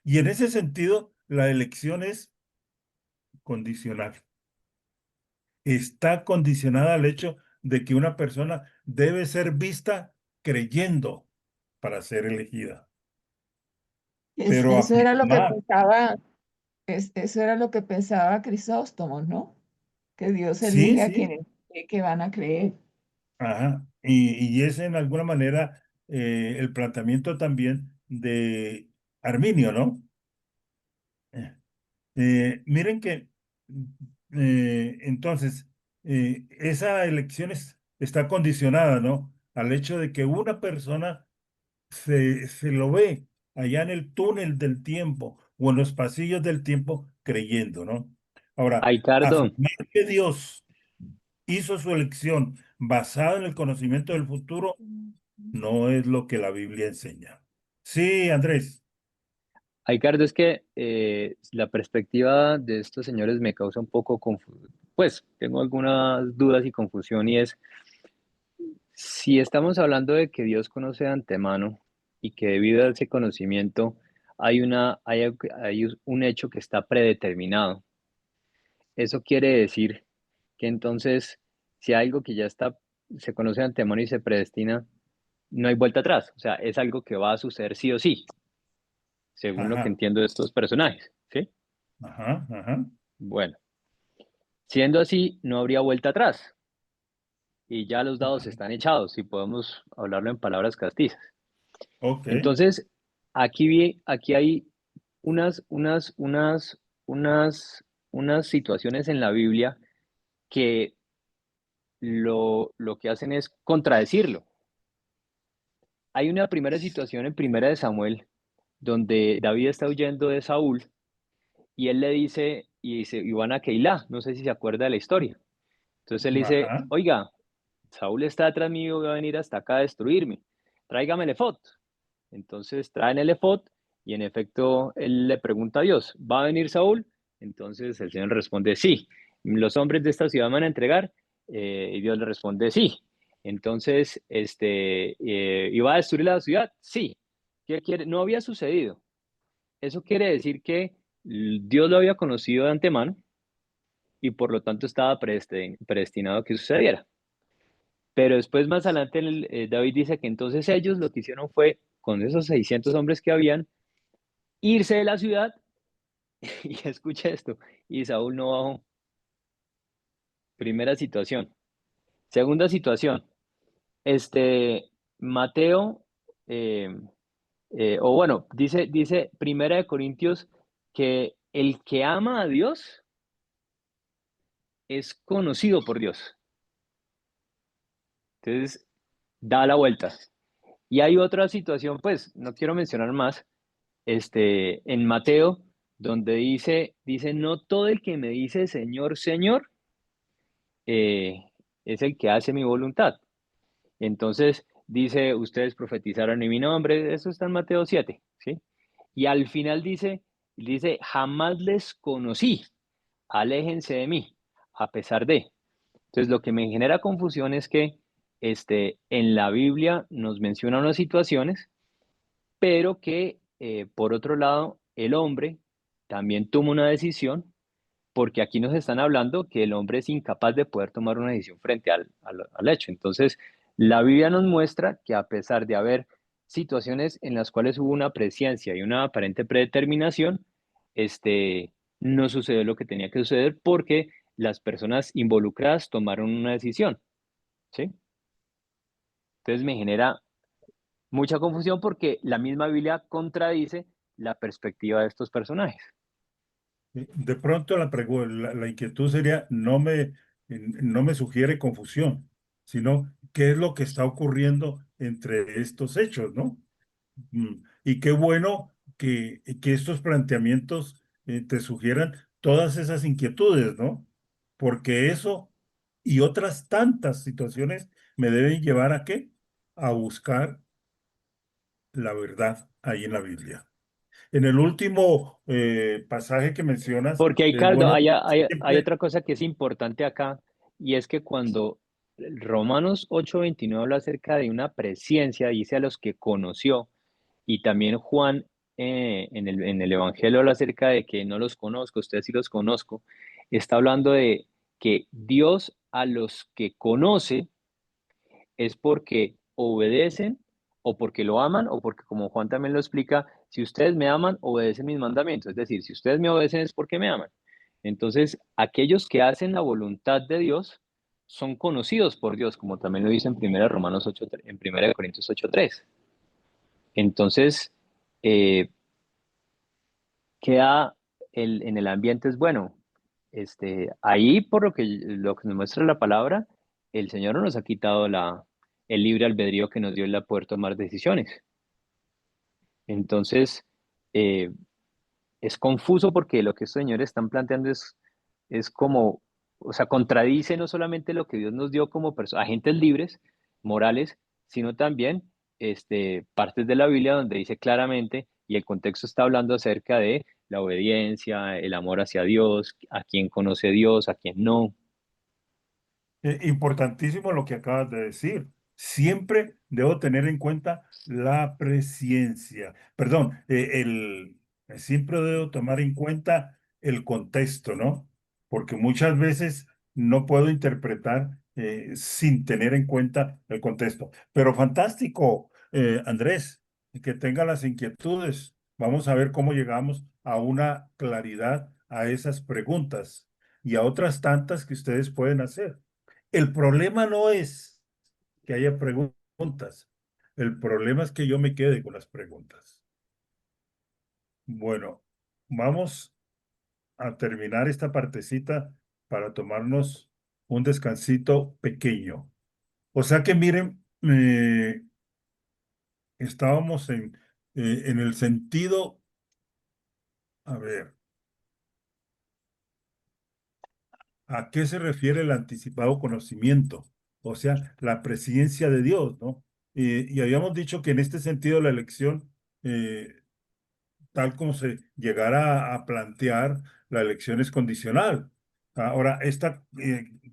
Y en ese sentido, la elección es condicional. Está condicionada al hecho de que una persona debe ser vista creyendo para ser elegida. Pero Eso era lo que afirmar, pensaba, eso era lo que pensaba Crisóstomo, ¿no? Que Dios sí, elige a sí, quienes cree que van a creer. ajá. Y es en alguna manera el planteamiento también de Arminio, ¿no? Miren que entonces esa elección está condicionada, ¿no? Al hecho de que una persona se lo ve allá en el túnel del tiempo o en los pasillos del tiempo creyendo, ¿no? Ahora, Ricardo, afirmar que Dios hizo su elección basada en el conocimiento del futuro no es lo que la Biblia enseña. Sí, Andrés. Ricardo, es que la perspectiva de estos señores me causa un poco pues tengo algunas dudas y confusión y es, si estamos hablando de que Dios conoce de antemano y que debido a ese conocimiento hay un hecho que está predeterminado, eso quiere decir que entonces, si hay algo que ya se conoce de antemano y se predestina, no hay vuelta atrás. O sea, es algo que va a suceder sí o sí, según lo que Ajá, entiendo de estos personajes, ¿sí? ajá, ajá. Bueno, siendo así, no habría vuelta atrás y ya los dados están echados, si podemos hablarlo en palabras castizas. Ok. Entonces, aquí hay unas, unas, unas, unas situaciones en la Biblia que lo que hacen es contradecirlo. Hay una primera situación en Primera de Samuel donde David está huyendo de Saúl y él le dice, y van a Keilah, no sé si se acuerda de la historia. Entonces él dice, Ajá, oiga, Saúl está detrás mío y va a venir hasta acá a destruirme. Tráigame el efod. Entonces traen el efod y en efecto él le pregunta a Dios, ¿va a venir Saúl? Entonces el Señor responde, sí. ¿Los hombres de esta ciudad van a entregar? Y Dios le responde, sí. Entonces, ¿y va a destruir la ciudad? Sí. ¿Qué quiere? No había sucedido. Eso quiere decir que Dios lo había conocido de antemano y por lo tanto estaba predestinado a que sucediera. Pero después, más adelante, David dice que entonces ellos lo que hicieron fue, con esos 600 hombres que habían, irse de la ciudad Y escucha esto, y Saúl no bajó. Primera situación. Segunda situación, Mateo, o bueno, dice Primera de Corintios que el que ama a Dios es conocido por Dios. Entonces, da la vuelta. Y hay otra situación, pues, no quiero mencionar más, en Mateo, donde dice, no todo el que me dice Señor, Señor, eh, es el que hace mi voluntad. Entonces, dice, ustedes profetizaron en mi nombre, eso está en Mateo 7, ¿sí? Y al final dice, jamás les conocí, aléjense de mí, a pesar de. Entonces, lo que me genera confusión es que en la Biblia nos menciona unas situaciones, pero que, por otro lado, el hombre también toma una decisión, porque aquí nos están hablando que el hombre es incapaz de poder tomar una decisión frente al hecho. Entonces, la Biblia nos muestra que a pesar de haber situaciones en las cuales hubo una presciencia y una aparente predeterminación, no sucedió lo que tenía que suceder porque las personas involucradas tomaron una decisión, ¿sí? Entonces me genera mucha confusión porque la misma Biblia contradice la perspectiva de estos personajes. De pronto la inquietud sería, no me sugiere confusión, sino qué es lo que está ocurriendo entre estos hechos, ¿no? Y qué bueno que estos planteamientos te sugieran todas esas inquietudes, ¿no? Porque eso y otras tantas situaciones me deben llevar ¿a qué? A buscar la verdad ahí en la Biblia. En el último pasaje que mencionas, Porque, es Ricardo, bueno hay siempre. otra cosa que es importante acá, y es que cuando Romanos 8:29 habla acerca de una presciencia, dice a los que conoció, y también Juan, en el Evangelio habla acerca de que no los conozco, ustedes sí los conozco, está hablando de que Dios a los que conoce es porque obedecen o porque lo aman o porque, como Juan también lo explica, si ustedes me aman, obedecen mis mandamientos. Es decir, si ustedes me obedecen es porque me aman. Entonces, aquellos que hacen la voluntad de Dios son conocidos por Dios, como también lo dice en 1 en 1 Corintios 8:3. Entonces, eh, queda en el ambiente es bueno. Ahí, por lo que nos muestra la palabra, el Señor no nos ha quitado el libre albedrío que nos dio el poder tomar decisiones. Entonces, eh, es confuso porque lo que estos señores están planteando es como, o sea, contradice no solamente lo que Dios nos dio como agentes libres, morales, sino también partes de la Biblia donde dice claramente, y el contexto está hablando acerca de la obediencia, el amor hacia Dios, a quien conoce Dios, a quien no. Importantísimo lo que acabas de decir. Siempre debo tener en cuenta la presciencia. Perdón, siempre debo tomar en cuenta el contexto, ¿no? Porque muchas veces no puedo interpretar sin tener en cuenta el contexto. Pero fantástico, Andrés, que tenga las inquietudes. Vamos a ver cómo llegamos a una claridad a esas preguntas y a otras tantas que ustedes pueden hacer. El problema no es que haya preguntas. El problema es que yo me quede con las preguntas. Bueno, vamos a terminar esta partecita para tomarnos un descansito pequeño. O sea que miren, estábamos en el sentido, a ver, ¿a qué se refiere el anticipado conocimiento? O sea, la presencia de Dios, ¿no? Y habíamos dicho que en este sentido la elección, tal como se llegara a plantear, la elección es condicional. Ahora, esta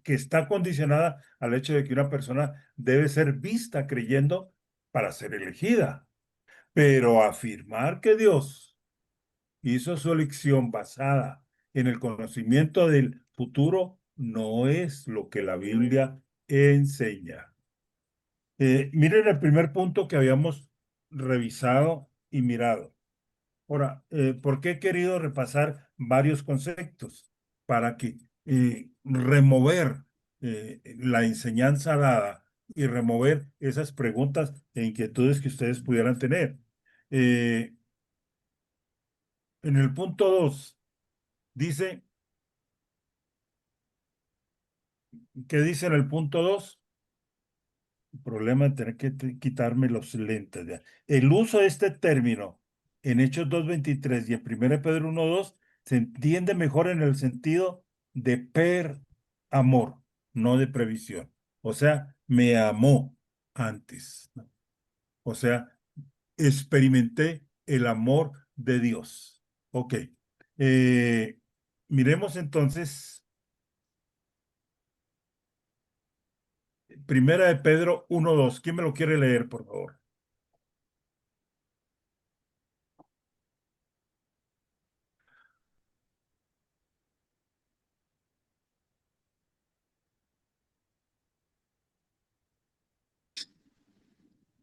que está condicionada al hecho de que una persona debe ser vista creyendo para ser elegida. Pero afirmar que Dios hizo su elección basada en el conocimiento del futuro no es lo que la Biblia enseña. Miren el primer punto que habíamos revisado y mirado. Ahora, ¿por qué he querido repasar varios conceptos? Para que remover la enseñanza dada y remover esas preguntas e inquietudes que ustedes pudieran tener. En el punto 2, dice, ¿qué dice en el punto 2? El problema de tener que quitarme los lentes. ¿Ya? El uso de este término en Hechos 2:23 y en 1 Pedro 1:2 se entiende mejor en el sentido de amor, no de previsión. O sea, me amó antes, ¿no? O sea, experimenté el amor de Dios. Ok. Miremos entonces 1 Pedro 1:2. ¿Quién me lo quiere leer, por favor?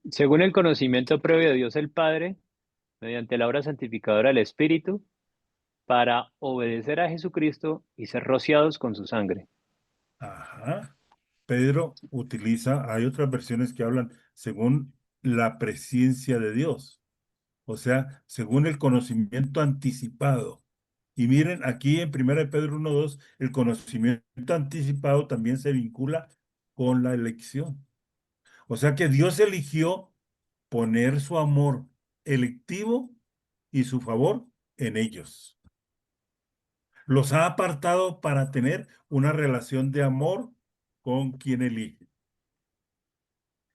Según el conocimiento previo de Dios el Padre, mediante la obra santificadora del Espíritu, para obedecer a Jesucristo y ser rociados con su sangre. Ajá. Pedro utiliza, hay otras versiones que hablan según la presencia de Dios, o sea, según el conocimiento anticipado. Y miren, aquí en 1 Pedro 1:2, el conocimiento anticipado también se vincula con la elección. O sea que Dios eligió poner su amor electivo y su favor en ellos. Los ha apartado para tener una relación de amor con quien elige.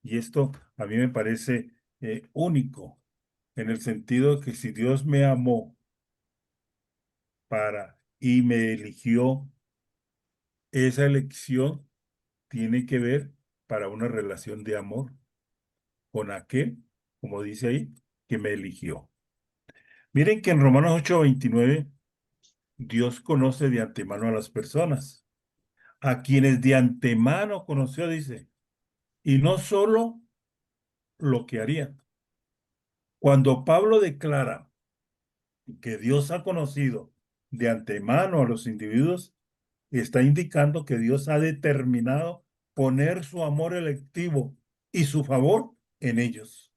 Y esto a mí me parece único, en el sentido de que si Dios me amó y me eligió, esa elección tiene que ver para una relación de amor con aquel, como dice ahí, que me eligió. Miren que en Romanos 8:29, Dios conoce de antemano a las personas, a quienes de antemano conoció, dice, y no solo lo que harían. Cuando Pablo declara que Dios ha conocido de antemano a los individuos, está indicando que Dios ha determinado poner su amor electivo y su favor en ellos.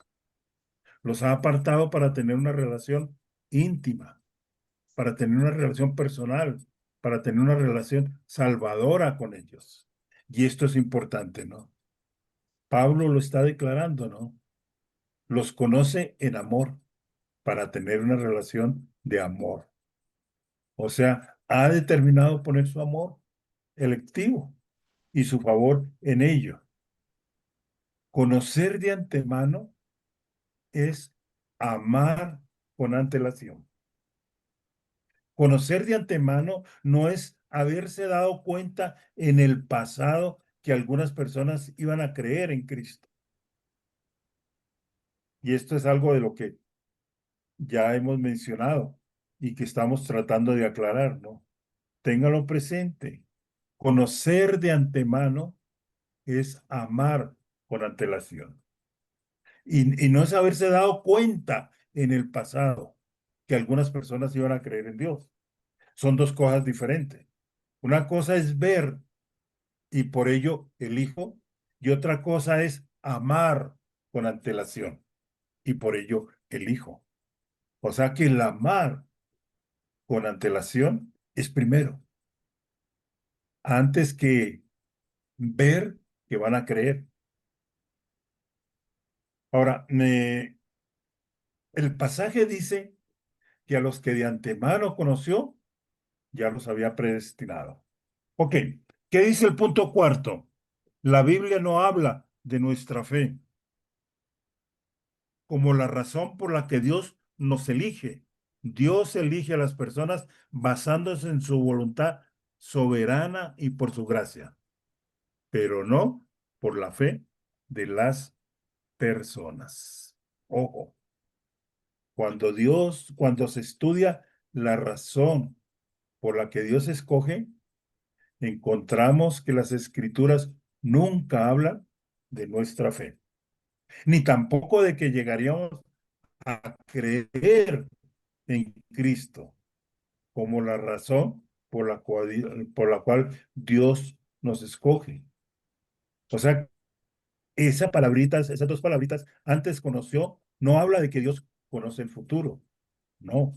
Los ha apartado para tener una relación íntima, para tener una relación personal, para tener una relación salvadora con ellos. Y esto es importante, ¿no? Pablo lo está declarando, ¿no? Los conoce en amor para tener una relación de amor. O sea, ha determinado poner su amor electivo y su favor en ello. Conocer de antemano es amar con antelación. Conocer de antemano no es haberse dado cuenta en el pasado que algunas personas iban a creer en Cristo. Y esto es algo de lo que ya hemos mencionado y que estamos tratando de aclarar, ¿no? Téngalo presente. Conocer de antemano es amar con antelación. Y no es haberse dado cuenta en el pasado que algunas personas iban a creer en Dios. Son dos cosas diferentes. Una cosa es ver y por ello elijo, y otra cosa es amar con antelación y por ello elijo. O sea que el amar con antelación es primero, antes que ver que van a creer. Ahora, el pasaje dice que a los que de antemano conoció, ya los había predestinado. Ok, ¿qué dice el punto cuarto? La Biblia no habla de nuestra fe como la razón por la que Dios nos elige. Dios elige a las personas basándose en su voluntad soberana y por su gracia, pero no por la fe de las personas. Ojo, cuando se estudia la razón por la que Dios escoge, encontramos que las escrituras nunca hablan de nuestra fe, ni tampoco de que llegaríamos a creer en Cristo como la razón por la cual Dios nos escoge. O sea, esas dos palabritas, antes conoció, no habla de que Dios conoce el futuro. No.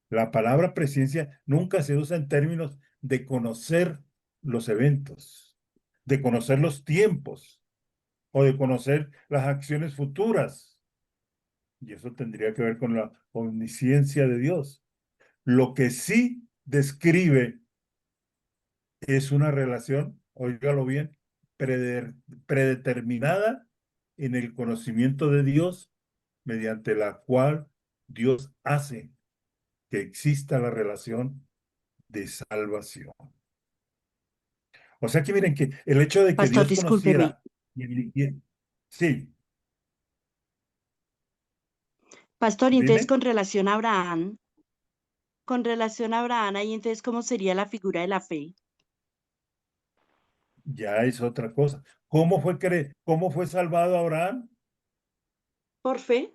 La palabra presencia nunca se usa en términos de conocer los eventos, de conocer los tiempos o de conocer las acciones futuras. Y eso tendría que ver con la omnisciencia de Dios. Lo que sí describe es una relación, óigalo bien, predeterminada en el conocimiento de Dios, mediante la cual Dios hace que exista la relación de salvación. O sea que miren que el hecho de que Pastor, Dios discúlpeme. conociera sí, Pastor, y entonces dime, con relación a Abraham, ahí entonces, ¿cómo sería la figura de la fe? ya es otra cosa. ¿Cómo fue salvado Abraham? ¿Por fe?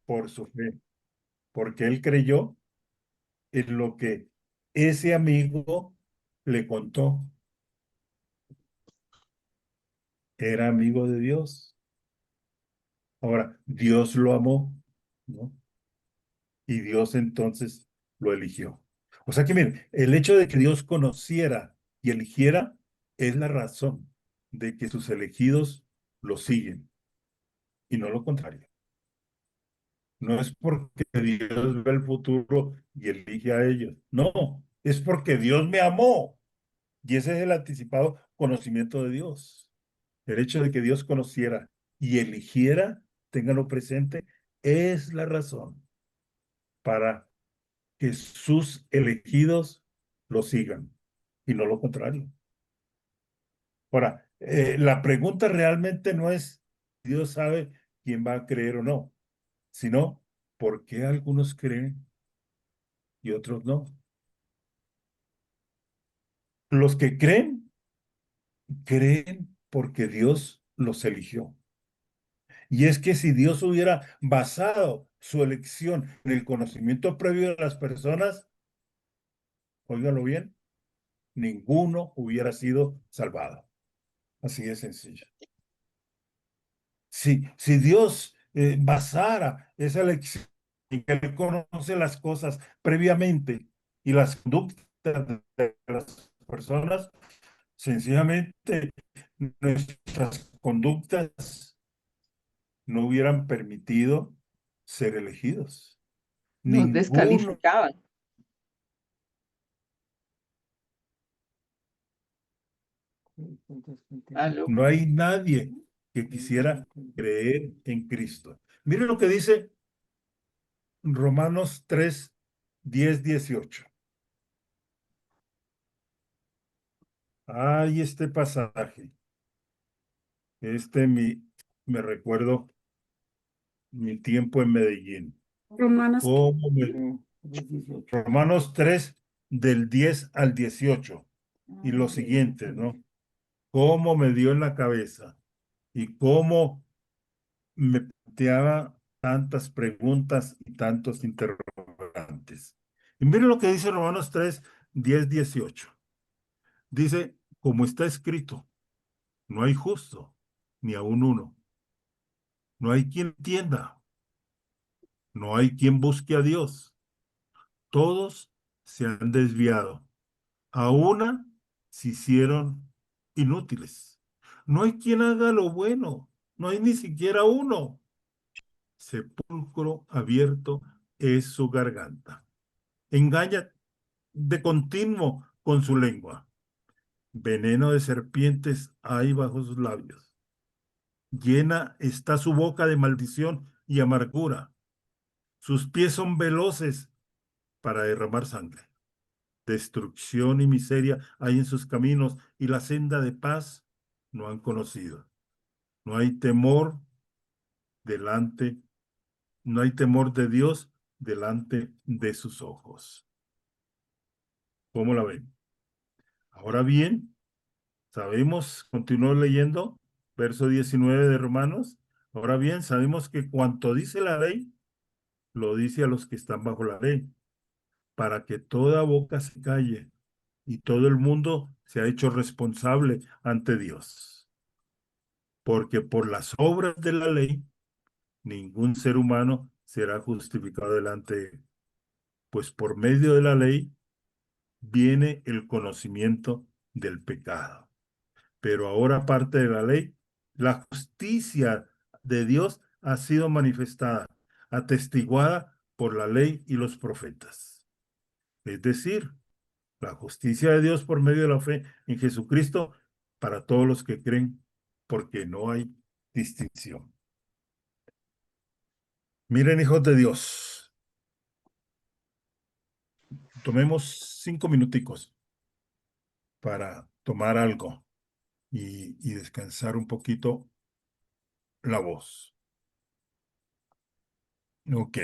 Por su fe, porque él creyó en lo que ese amigo le contó. Era amigo de Dios. Ahora, Dios lo amó, ¿no? Y Dios entonces lo eligió. O sea que miren, el hecho de que Dios conociera y eligiera es la razón de que sus elegidos lo siguen y no lo contrario. No es porque Dios ve el futuro y elige a ellos. No, es porque Dios me amó. Y ese es el anticipado conocimiento de Dios. El hecho de que Dios conociera y eligiera, ténganlo presente, es la razón para que sus elegidos lo sigan y no lo contrario. Ahora, la pregunta realmente no es Dios sabe quién va a creer o no, sino por qué algunos creen y otros no. Los que creen porque Dios los eligió. Y es que si Dios hubiera basado su elección en el conocimiento previo de las personas, óigalo bien, ninguno hubiera sido salvado. Así de sencillo. Si Dios basara esa elección en que Él conoce las cosas previamente y las conductas de las personas, sencillamente nuestras conductas no hubieran permitido ser elegidos. Nos Ninguno. descalificaban. Aló. No hay nadie que quisiera creer en Cristo. Miren lo que dice Romanos 3, 10, 18. Hay este pasaje. Me recuerdo mi tiempo en Medellín. Romanos, Romanos 3, del 10 al 18. Y lo siguiente, ¿no? Cómo me dio en la cabeza y cómo me planteaba tantas preguntas y tantos interrogantes. Y miren lo que dice Romanos 3, 10, 18. Dice, como está escrito, no hay justo, ni aun uno. No hay quien entienda. No hay quien busque a Dios. Todos se han desviado. A una se hicieron inútiles. No hay quien haga lo bueno. No hay ni siquiera uno. Sepulcro abierto es su garganta. Engaña de continuo con su lengua. Veneno de serpientes hay bajo sus labios. Llena está su boca de maldición y amargura. Sus pies son veloces para derramar sangre. Destrucción y miseria hay en sus caminos y la senda de paz no han conocido. No hay temor delante, no hay temor de Dios delante de sus ojos. ¿Cómo la ven? Ahora bien, sabemos, continúo leyendo, verso 19 de Romanos. Ahora bien, sabemos que cuanto dice la ley, lo dice a los que están bajo la ley, para que toda boca se calle y todo el mundo se ha hecho responsable ante Dios. Porque por las obras de la ley, ningún ser humano será justificado delante de él. Pues por medio de la ley viene el conocimiento del pecado. Pero ahora, aparte de la ley, la justicia de Dios ha sido manifestada, atestiguada por la ley y los profetas. Es decir, la justicia de Dios por medio de la fe en Jesucristo para todos los que creen, porque no hay distinción. Miren, hijos de Dios, tomemos 5 minuticos para tomar algo y descansar un poquito la voz. Ok.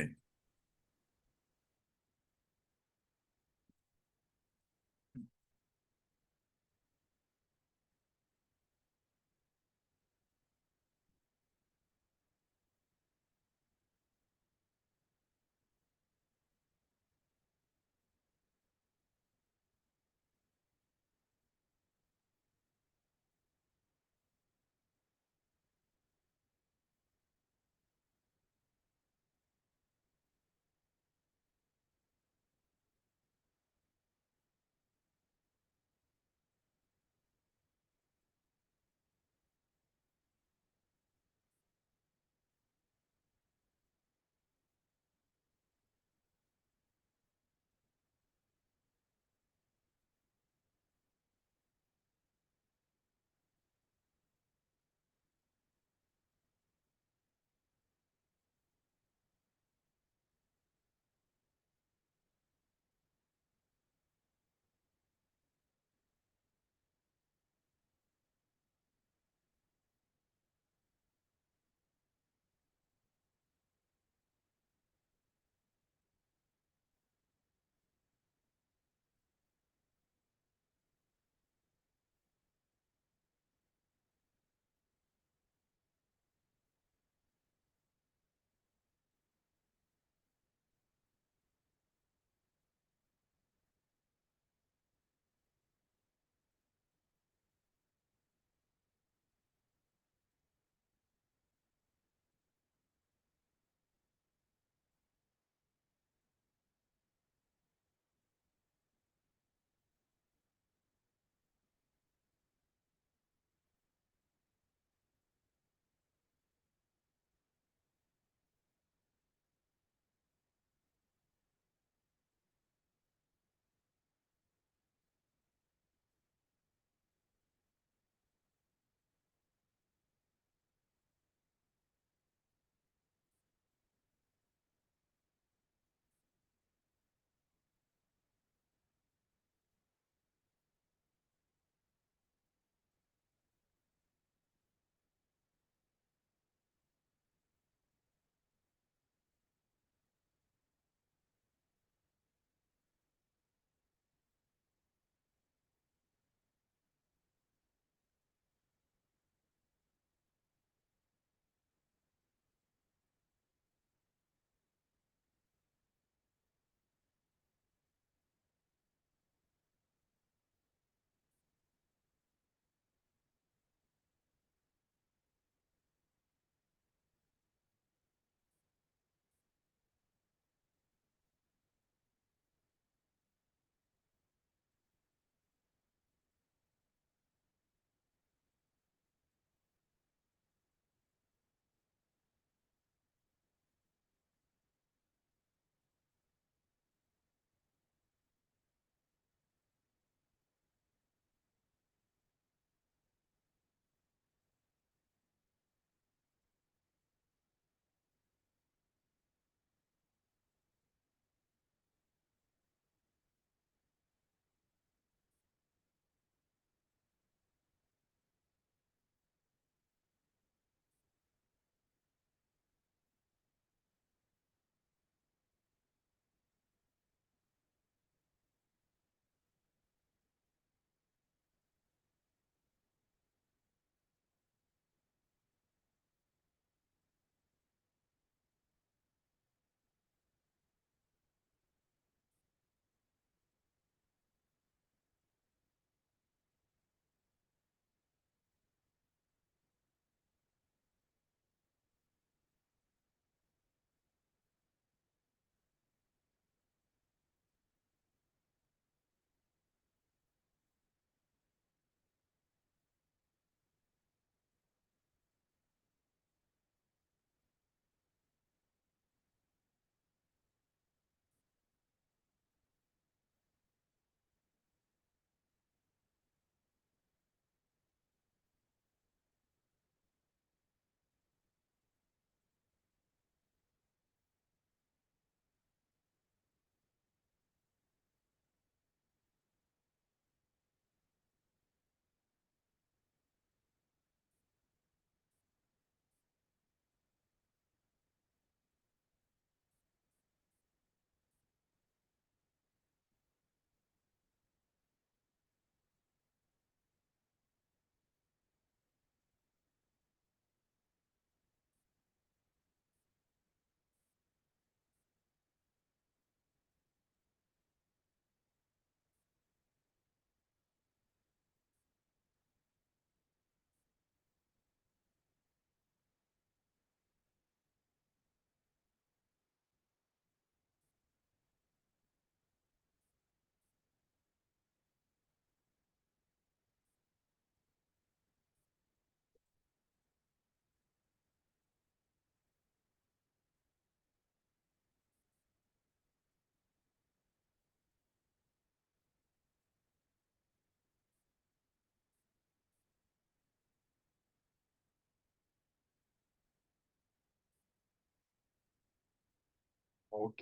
Ok.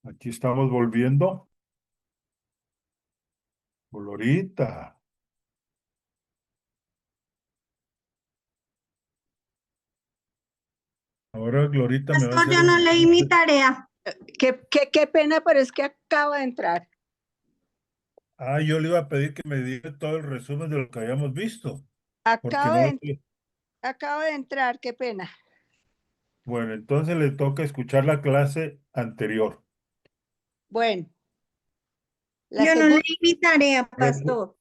Aquí estamos volviendo. Glorita. Ahora Glorita me va a Pastor, hacer yo no un... leí mi tarea. Qué pena, pero es que acaba de entrar. Ah, yo le iba a pedir que me diera todo el resumen de lo que habíamos visto, porque Acaba no lo de, sé. acaba de entrar, qué pena. Bueno, entonces le toca escuchar la clase anterior. Bueno, la Yo no segunda, leí mi tarea, Recu- pastor.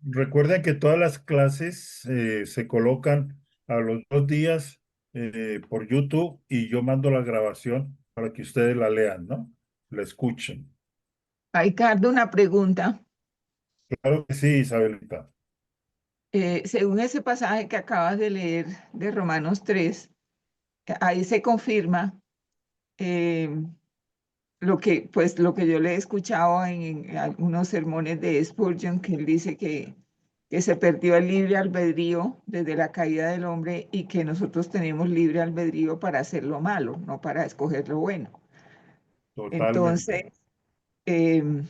Recuerden que todas las clases se colocan a los 2 días por YouTube y yo mando la grabación para que ustedes la lean, ¿no? La escuchen. Ricardo, una pregunta. Claro que sí, Isabelita. Según ese pasaje que acabas de leer de Romanos 3, ahí se confirma eh, lo que yo le he escuchado en algunos sermones de Spurgeon, que él dice que se perdió el libre albedrío desde la caída del hombre y que nosotros tenemos libre albedrío para hacer lo malo, no para escoger lo bueno. Entonces, Totalmente. em,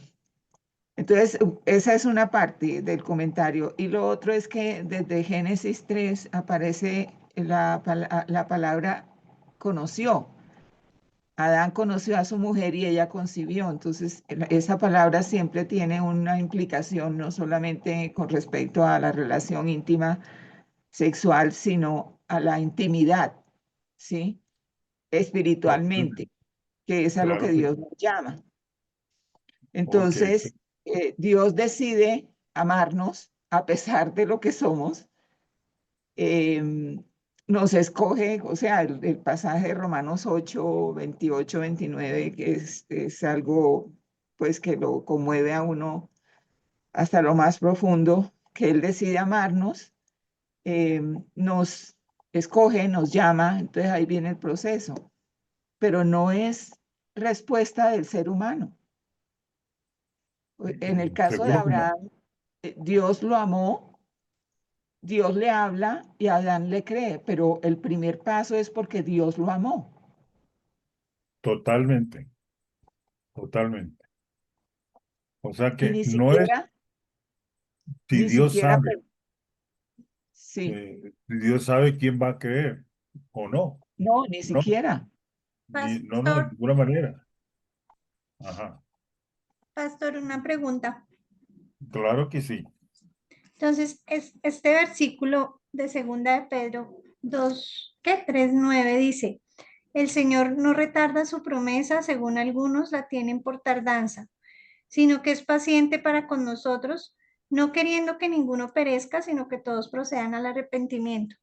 esa es una parte del comentario. Y lo otro es que desde Génesis 3 aparece la palabra conoció. Adán conoció a su mujer y ella concibió. Entonces, esa palabra siempre tiene una implicación, no solamente con respecto a la relación íntima sexual, sino a la intimidad, ¿sí? Totalmente. Espiritualmente, que es a lo que Claro que Dios sí. nos llama. Ok, Entonces, Dios decide amarnos a pesar de lo que somos. Nos escoge, o sea, el pasaje de Romanos 8, 28, 29, que es algo pues que lo conmueve a uno hasta lo más profundo, que Él decide amarnos, nos escoge, nos llama, entonces ahí viene el proceso, pero no es respuesta del ser humano. En el caso de seguro que no. Abraham, Dios lo amó, Dios le habla y Adán le cree, pero el primer paso es porque Dios lo amó. Totalmente. Totalmente. O sea Y que no es si ni Dios siquiera, sabe, sí, si Dios sabe quién va a creer o no. no, ni No, siquiera. no, no, de Pastor, ninguna manera. Ajá. pastor, una pregunta. Claro que sí. Entonces, este versículo de segunda de Pedro 2, ¿qué? 3:9 dice, el Señor no retarda su promesa, según algunos la tienen por tardanza, sino que es paciente para con nosotros, no queriendo que ninguno perezca, sino que todos procedan al arrepentimiento.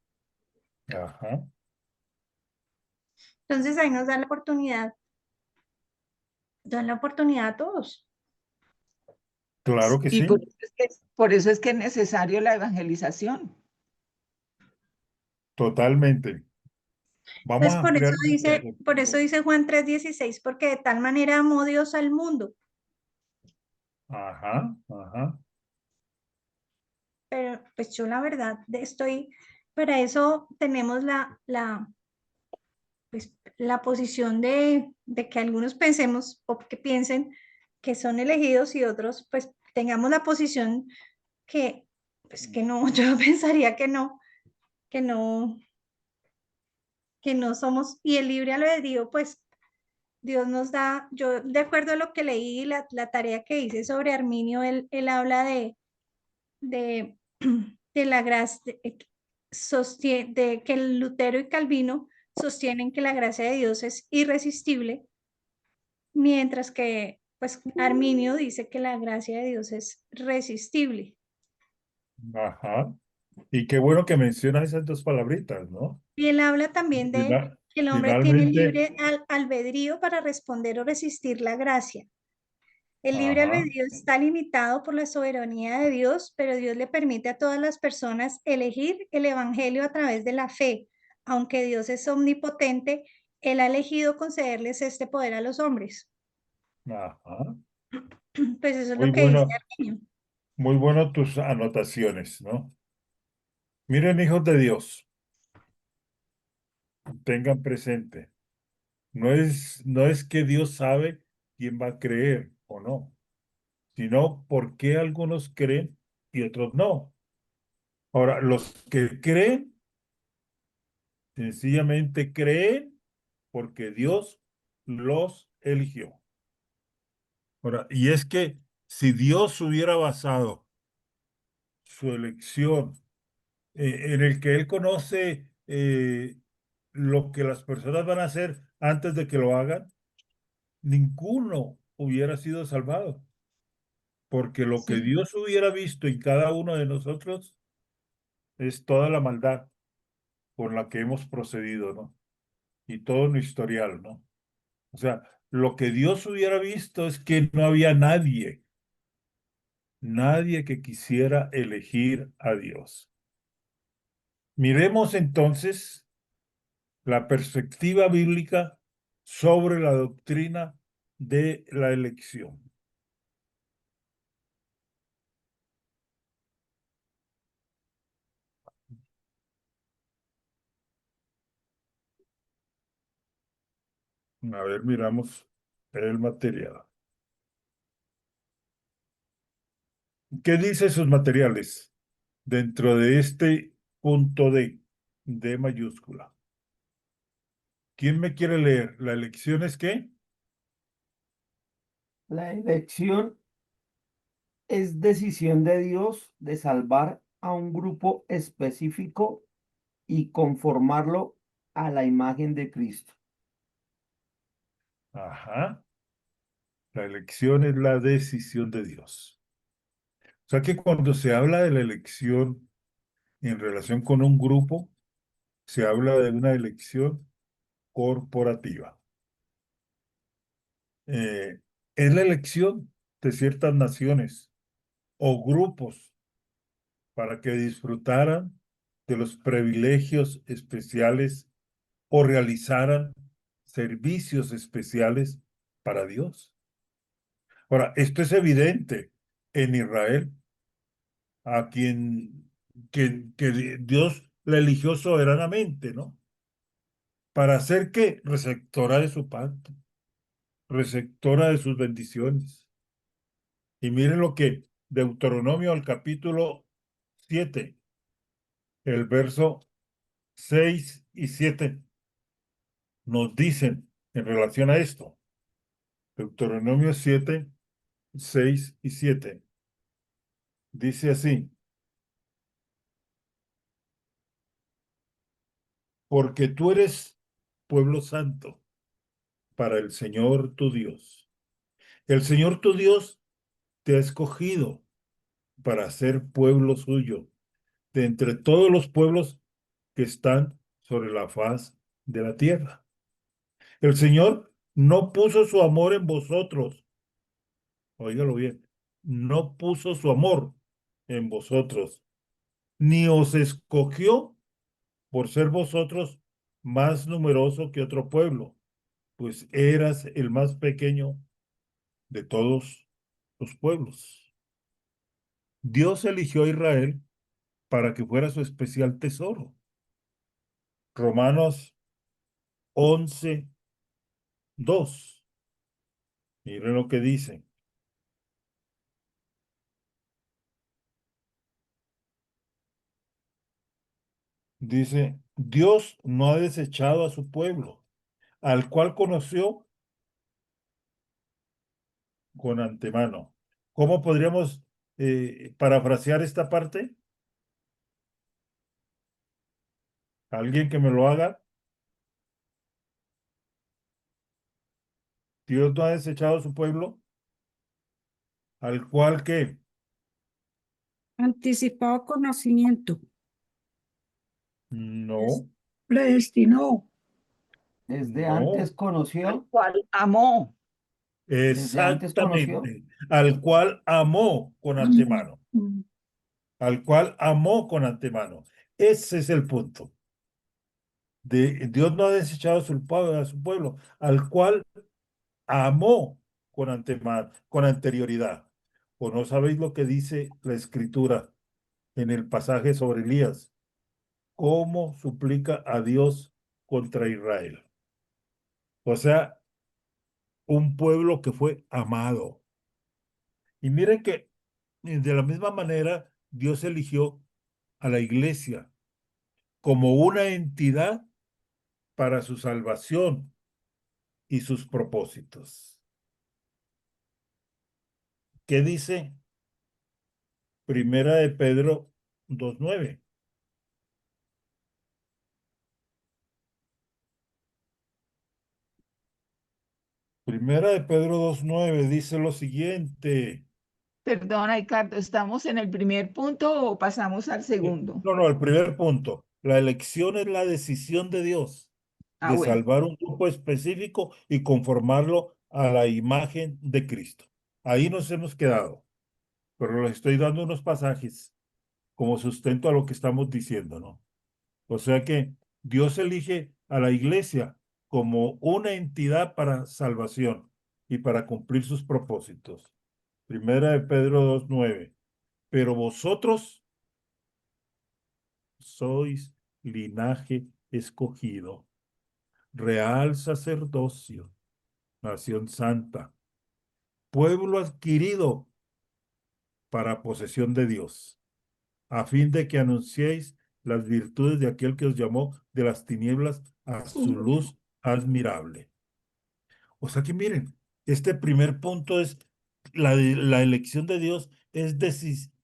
Ajá. Entonces ahí nos dan la oportunidad a todos. Claro que Y sí. por eso es que es necesario la evangelización. Totalmente. Vamos Pues a ampliar. por eso dice Juan 3:16, porque de tal manera amó Dios al mundo. Ajá, ajá. Pero pues yo la verdad para eso tenemos pues, la posición de que algunos pensemos o que piensen que son elegidos y otros pues tengamos la posición que, pues que no, yo pensaría que no, que no somos, y el libre albedrío pues Dios nos da, yo de acuerdo a lo que leí, la tarea que hice sobre Arminio, él habla de, de la gracia, de que Lutero y Calvino sostienen que la gracia de Dios es irresistible, mientras que pues Arminio dice que la gracia de Dios es resistible. Ajá. Y qué bueno que mencionas esas dos palabritas, ¿no? Y él habla también de que el hombre tiene Finalmente, libre albedrío para responder o resistir la gracia. El libre ajá. albedrío está limitado por la soberanía de Dios, pero Dios le permite a todas las personas elegir el evangelio a través de la fe. Aunque Dios es omnipotente, Él ha elegido concederles este poder a los hombres. Ajá. Pues eso es Muy lo que dice bueno, Arminio. muy bueno tus anotaciones, ¿no? Miren, hijos de Dios, tengan presente, No es que Dios sabe quién va a creer o no, sino por qué algunos creen y otros no. Ahora, los que creen, sencillamente creen porque Dios los eligió. Ahora, y es que si Dios hubiera basado su elección en el que Él conoce lo que las personas van a hacer antes de que lo hagan, ninguno hubiera sido salvado. Porque lo que Sí, Dios hubiera visto en cada uno de nosotros es toda la maldad por la que hemos procedido, ¿no? Y todo nuestro historial, ¿no? O sea, lo que Dios hubiera visto es que no había nadie que quisiera elegir a Dios. Miremos entonces la perspectiva bíblica sobre la doctrina de la elección. A ver, miramos el material. ¿Qué dice sus materiales dentro de este punto D mayúscula? ¿Quién me quiere leer? ¿La elección es qué? La elección es decisión de Dios de salvar a un grupo específico y conformarlo a la imagen de Cristo. Ajá. La elección es la decisión de Dios. O sea que cuando se habla de la elección en relación con un grupo, se habla de una elección corporativa. Es la elección de ciertas naciones o grupos para que disfrutaran de los privilegios especiales o realizaran servicios especiales para Dios. Ahora, esto es evidente en Israel, a que Dios la eligió soberanamente, ¿no? ¿Para hacer qué? Receptora de su pacto, receptora de sus bendiciones. Y miren lo que Deuteronomio al capítulo 7, el verso 6 y 7 nos dicen en relación a esto. Deuteronomio 7, 6 y 7. Dice así: porque tú eres pueblo santo para el Señor tu Dios. El Señor tu Dios te ha escogido para ser pueblo suyo de entre todos los pueblos que están sobre la faz de la tierra. El Señor no puso su amor en vosotros, óigalo bien, no puso su amor en vosotros, ni os escogió por ser vosotros más numeroso que otro pueblo, pues eras el más pequeño de todos los pueblos. Dios eligió a Israel para que fuera su especial tesoro. Romanos 11, 2. Miren lo que dice. Dice, Dios no ha desechado a su pueblo, al cual conoció con antemano. ¿Cómo podríamos parafrasear esta parte? ¿Alguien que me lo haga? Dios no ha desechado a su pueblo, al cual que Anticipado conocimiento. no, Predestinó. Desde no, antes conoció, ¿Cuál amó? desde antes conoció. exactamente, al cual amó con antemano, al cual amó con antemano. Ese es el punto. Dios no ha desechado a su pueblo, al cual amó con antemano, con anterioridad. ¿O no sabéis lo que dice la Escritura en el pasaje sobre Elías? ¿Cómo suplica a Dios contra Israel? O sea, un pueblo que fue amado. Y miren que de la misma manera Dios eligió a la iglesia como una entidad para su salvación y sus propósitos. ¿Qué dice Primera de Pedro 2:9? Primera de Pedro 2:9 dice lo siguiente. Perdona, Ricardo, ¿estamos en el primer punto o pasamos al segundo? No, el primer punto. La elección es la decisión de Dios Ah, de bueno. salvar un grupo específico y conformarlo a la imagen de Cristo. Ahí nos hemos quedado, pero les estoy dando unos pasajes como sustento a lo que estamos diciendo, ¿no? O sea que Dios elige a la iglesia como una entidad para salvación y para cumplir sus propósitos. Primera de Pedro 2:9. Pero vosotros sois linaje escogido, real sacerdocio, nación santa, pueblo adquirido para posesión de Dios, a fin de que anunciéis las virtudes de aquel que os llamó de las tinieblas a su luz admirable. O sea que miren, este primer punto es la elección de Dios,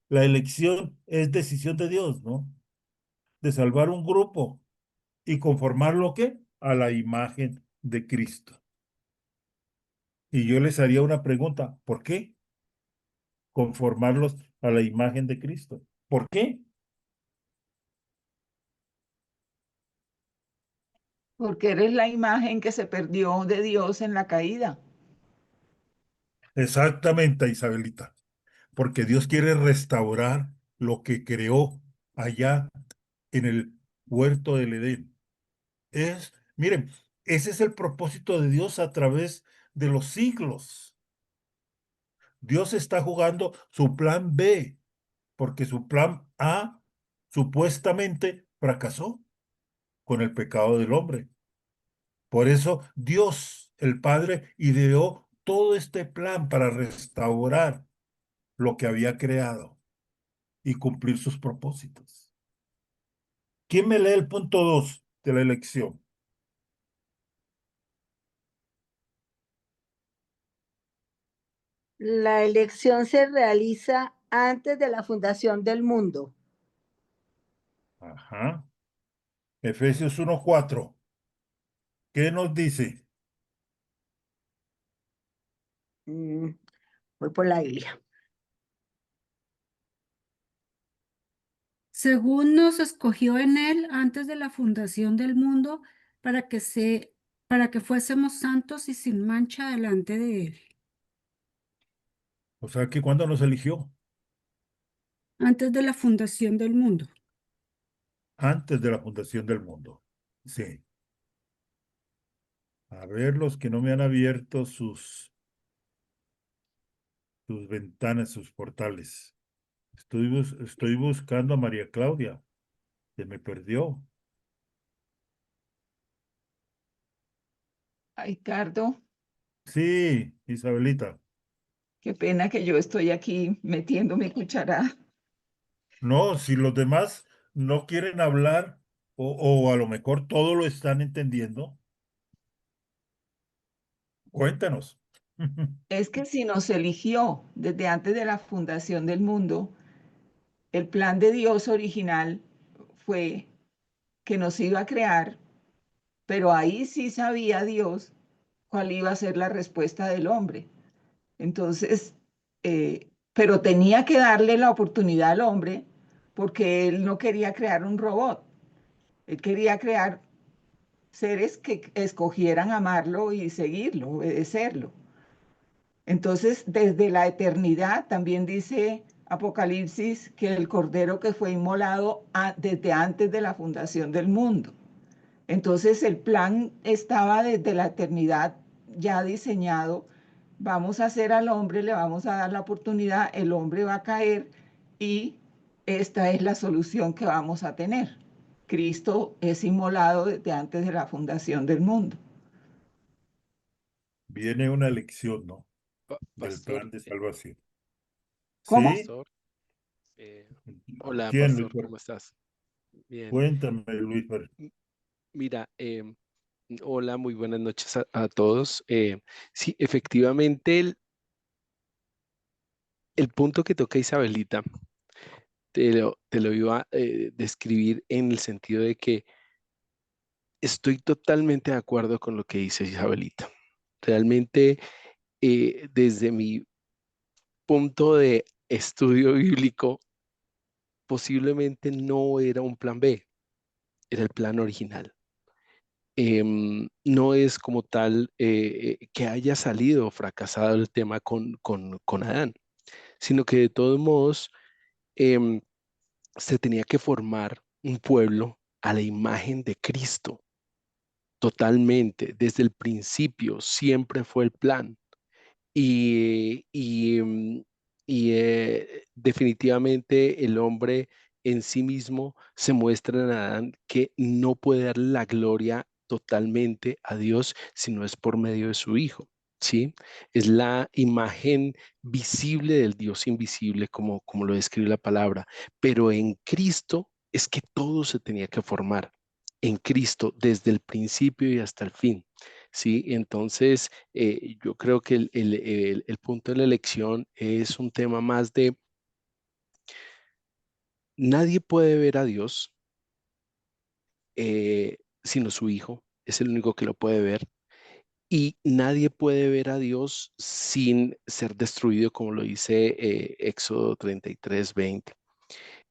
la elección es decisión de Dios, ¿no? De salvar un grupo y conformarlo, ¿qué? A la imagen de Cristo. Y yo les haría una pregunta, ¿por qué conformarlos a la imagen de Cristo? ¿Por qué? Porque eres la imagen que se perdió de Dios en la caída. Exactamente, Isabelita, porque Dios quiere restaurar lo que creó allá en el huerto del Edén. Miren, ese es el propósito de Dios a través de los siglos. Dios está jugando su plan B, porque su plan A supuestamente fracasó con el pecado del hombre. Por eso Dios, el Padre, ideó todo este plan para restaurar lo que había creado y cumplir sus propósitos. ¿Quién me lee el punto 2 de la elección? La elección se realiza antes de la fundación del mundo. Ajá. Efesios 1:4. ¿Qué nos dice? Voy por la Biblia. Según nos escogió en él antes de la fundación del mundo para que fuésemos santos y sin mancha delante de él. O sea que cuando nos eligió, Antes de la fundación del mundo. antes de la fundación del mundo. Sí. A ver, los que no me han abierto sus ventanas, sus portales. Estoy buscando a María Claudia, que me perdió. Ricardo, Sí, Isabelita. qué pena que yo estoy aquí metiendo mi cucharada. No, si los demás no quieren hablar o a lo mejor todo lo están entendiendo, cuéntanos. Es que si nos eligió desde antes de la fundación del mundo, el plan de Dios original fue que nos iba a crear, pero ahí sí sabía Dios cuál iba a ser la respuesta del hombre. Entonces, pero tenía que darle la oportunidad al hombre porque él no quería crear un robot, él quería crear seres que escogieran amarlo y seguirlo, obedecerlo. Entonces, desde la eternidad, también dice Apocalipsis que el cordero que fue inmolado desde antes de la fundación del mundo. Entonces, el plan estaba desde la eternidad ya diseñado. Vamos a hacer al hombre, le vamos a dar la oportunidad, el hombre va a caer y esta es la solución que vamos a tener. Cristo es inmolado desde antes de la fundación del mundo. Viene una elección, ¿no? Del Pastor, plan de salvación. ¿Cómo? ¿Sí? pastor, hola, ¿Quién, pastor, Luis? ¿cómo estás? Bien. Cuéntame, Luis. M- Mira, hola, muy buenas noches a todos. Sí, efectivamente, el punto que toca Isabelita, te lo iba a describir en el sentido de que estoy totalmente de acuerdo con lo que dice Isabelita. Realmente, desde mi punto de estudio bíblico, posiblemente no era un plan B, era el plan original. No es como tal que haya salido fracasado el tema con Adán, sino que de todos modos em, se tenía que formar un pueblo a la imagen de Cristo, totalmente, desde el principio, siempre fue el plan. Y, y, mm, definitivamente el hombre en sí mismo se muestra en Adán que no puede dar la gloria totalmente a Dios si no es por medio de su Hijo, ¿sí? Es la imagen visible del Dios invisible, como lo describe la palabra, pero en Cristo es que todo se tenía que formar, en Cristo desde el principio y hasta el fin. Sí, entonces yo creo que el punto de la elección es un tema más de nadie puede ver a Dios sino su Hijo, es el único que lo puede ver, y nadie puede ver a Dios sin ser destruido, como lo dice Éxodo 33:20.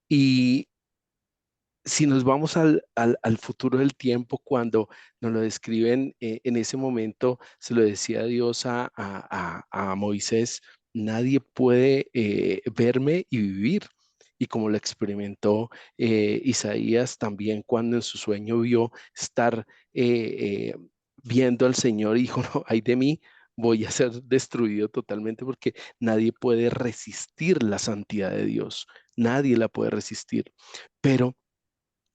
Y si nos vamos al futuro del tiempo, cuando nos lo describen en ese momento, se lo decía Dios a Moisés, nadie puede verme y vivir. Y como lo experimentó Isaías también cuando en su sueño vio estar viendo al Señor y dijo, no, ay de mí, voy a ser destruido totalmente porque nadie puede resistir la santidad de Dios, nadie la puede resistir. Pero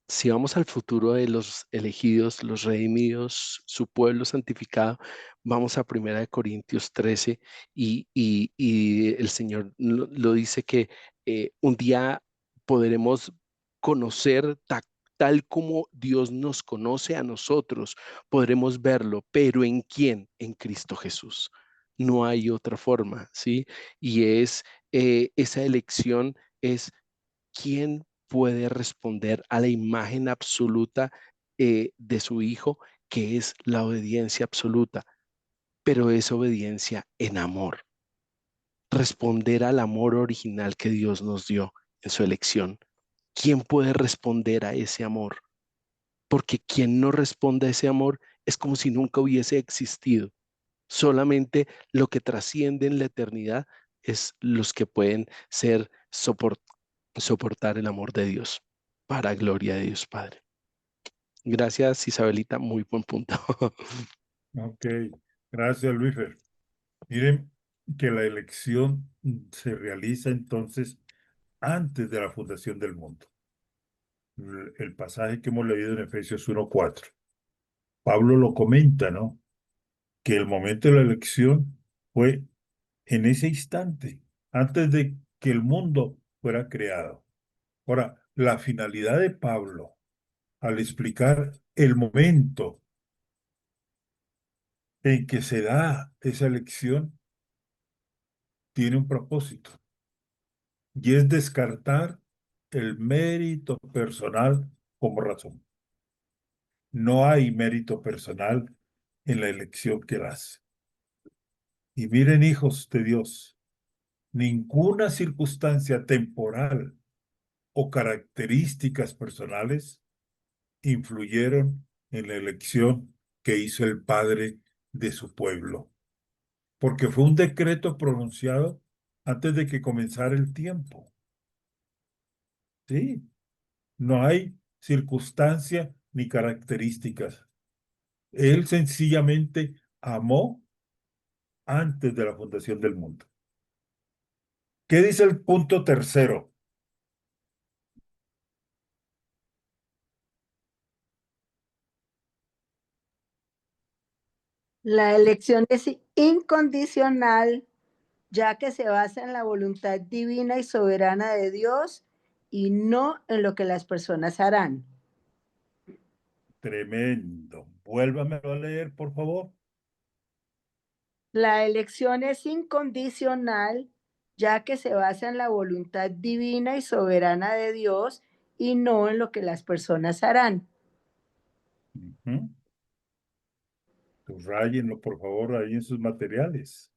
si vamos al futuro de los elegidos, los redimidos, su pueblo santificado, vamos a 1 Corintios 13 y el Señor lo dice que un día podremos conocer tal como Dios nos conoce a nosotros, podremos verlo, pero ¿en quién? En Cristo Jesús. No hay otra forma, ¿sí? Y esa elección es ¿quién puede responder a la imagen absoluta de su Hijo, que es la obediencia absoluta? Pero es obediencia en amor. Responder al amor original que Dios nos dio en su elección. ¿Quién puede responder a ese amor? Porque quien no responde a ese amor es como si nunca hubiese existido. Solamente lo que trasciende en la eternidad es los que pueden ser soportar el amor de Dios para gloria de Dios Padre. Gracias, Isabelita, muy buen punto. Ok, gracias, Luis. Miren que la elección se realiza entonces antes de la fundación del mundo. El pasaje que hemos leído en Efesios 1:4. Pablo lo comenta, ¿no? Que el momento de la elección fue en ese instante, antes de que el mundo fuera creado. Ahora, la finalidad de Pablo al explicar el momento en que se da esa elección tiene un propósito y es descartar el mérito personal como razón. No hay mérito personal en la elección que él hace. Y miren, hijos de Dios, ninguna circunstancia temporal o características personales influyeron en la elección que hizo el Padre de su pueblo, porque fue un decreto pronunciado antes de que comenzara el tiempo. Sí, no hay circunstancia ni características. Él sencillamente amó antes de la fundación del mundo. ¿Qué dice el punto tercero? La elección es incondicional, ya que se basa en la voluntad divina y soberana de Dios y no en lo que las personas harán. Tremendo. Vuélvamelo a leer, por favor. La elección es incondicional, ya que se basa en la voluntad divina y soberana de Dios y no en lo que las personas harán. Ujú. Subrayenlo, por favor, ahí en sus materiales.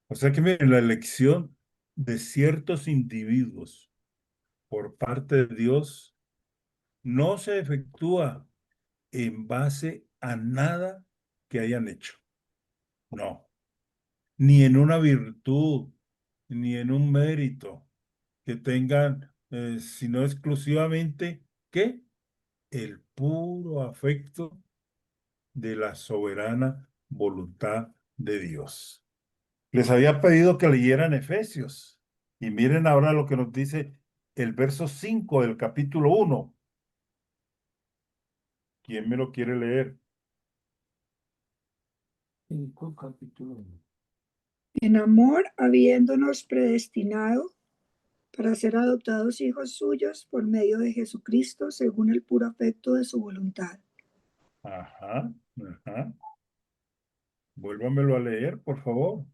O sea que miren, la elección de ciertos individuos por parte de Dios no se efectúa en base a nada que hayan hecho. No, ni en una virtud, ni en un mérito que tengan, sino exclusivamente, ¿qué? El puro afecto de la soberana voluntad de Dios. Les había pedido que leyeran Efesios. Y miren ahora lo que nos dice el verso 5 del capítulo 1. ¿Quién me lo quiere leer? 5, capítulo 1. En amor, habiéndonos predestinado para ser adoptados hijos suyos por medio de Jesucristo, según el puro afecto de su voluntad. Ajá, ajá. Vuélvamelo a leer, por favor.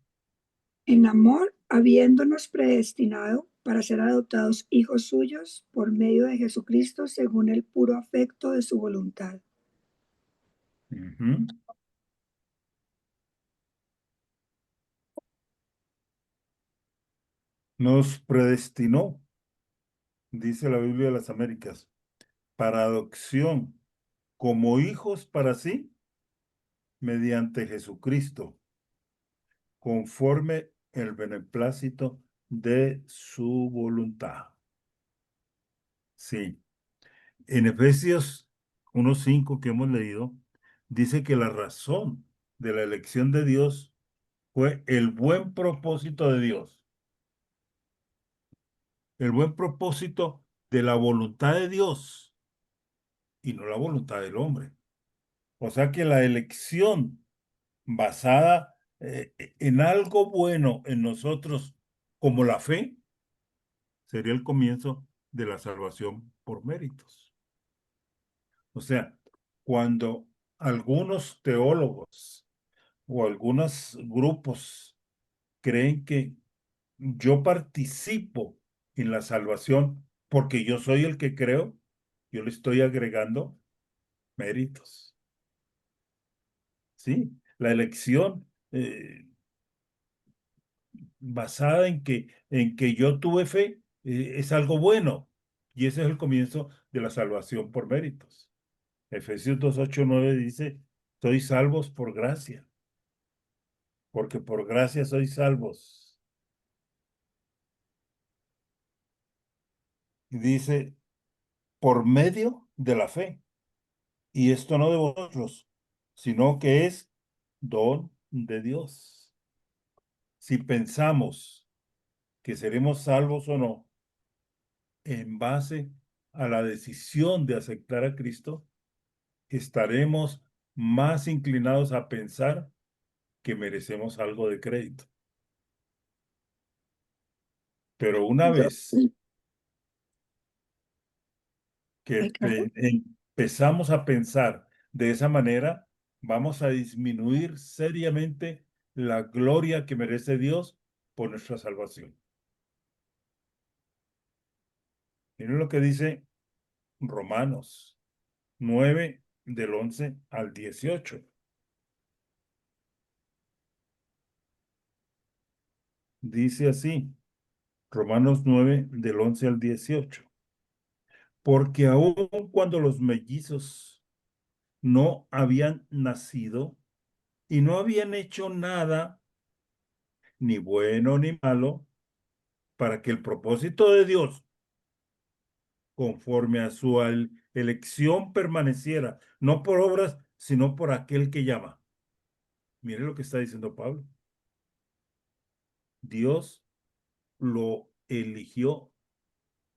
En amor, habiéndonos predestinado para ser adoptados hijos suyos por medio de Jesucristo, según el puro afecto de su voluntad. Ujú. Nos predestinó, dice la Biblia de las Américas, para adopción como hijos para sí, mediante Jesucristo, conforme el beneplácito de su voluntad. Sí. En Efesios 1:5 que hemos leído, dice que la razón de la elección de Dios fue el buen propósito de Dios, el buen propósito de la voluntad de Dios y no la voluntad del hombre. O sea que la elección basada en algo bueno en nosotros, como la fe, sería el comienzo de la salvación por méritos. O sea, cuando algunos teólogos o algunos grupos creen que yo participo en la salvación porque yo soy el que creo, yo le estoy agregando méritos. ¿Sí? La elección basada en que yo tuve fe es algo bueno y ese es el comienzo de la salvación por méritos. Efesios 2:8-9 dice, sois salvos por gracia, porque por gracia sois salvos. Y dice, por medio de la fe. Y esto no de vosotros, sino que es don de Dios. Si pensamos que seremos salvos o no, en base a la decisión de aceptar a Cristo, estaremos más inclinados a pensar que merecemos algo de crédito. Pero una vez que empezamos a pensar de esa manera, vamos a disminuir seriamente la gloria que merece Dios por nuestra salvación. Miren lo que dice Romanos 9, del 11 al 18. Dice así, Romanos 9, del 11 al 18. Porque aun cuando los mellizos no habían nacido y no habían hecho nada, ni bueno ni malo, para que el propósito de Dios, conforme a su elección, permaneciera, no por obras, sino por aquel que llama. Mire lo que está diciendo Pablo. Dios lo eligió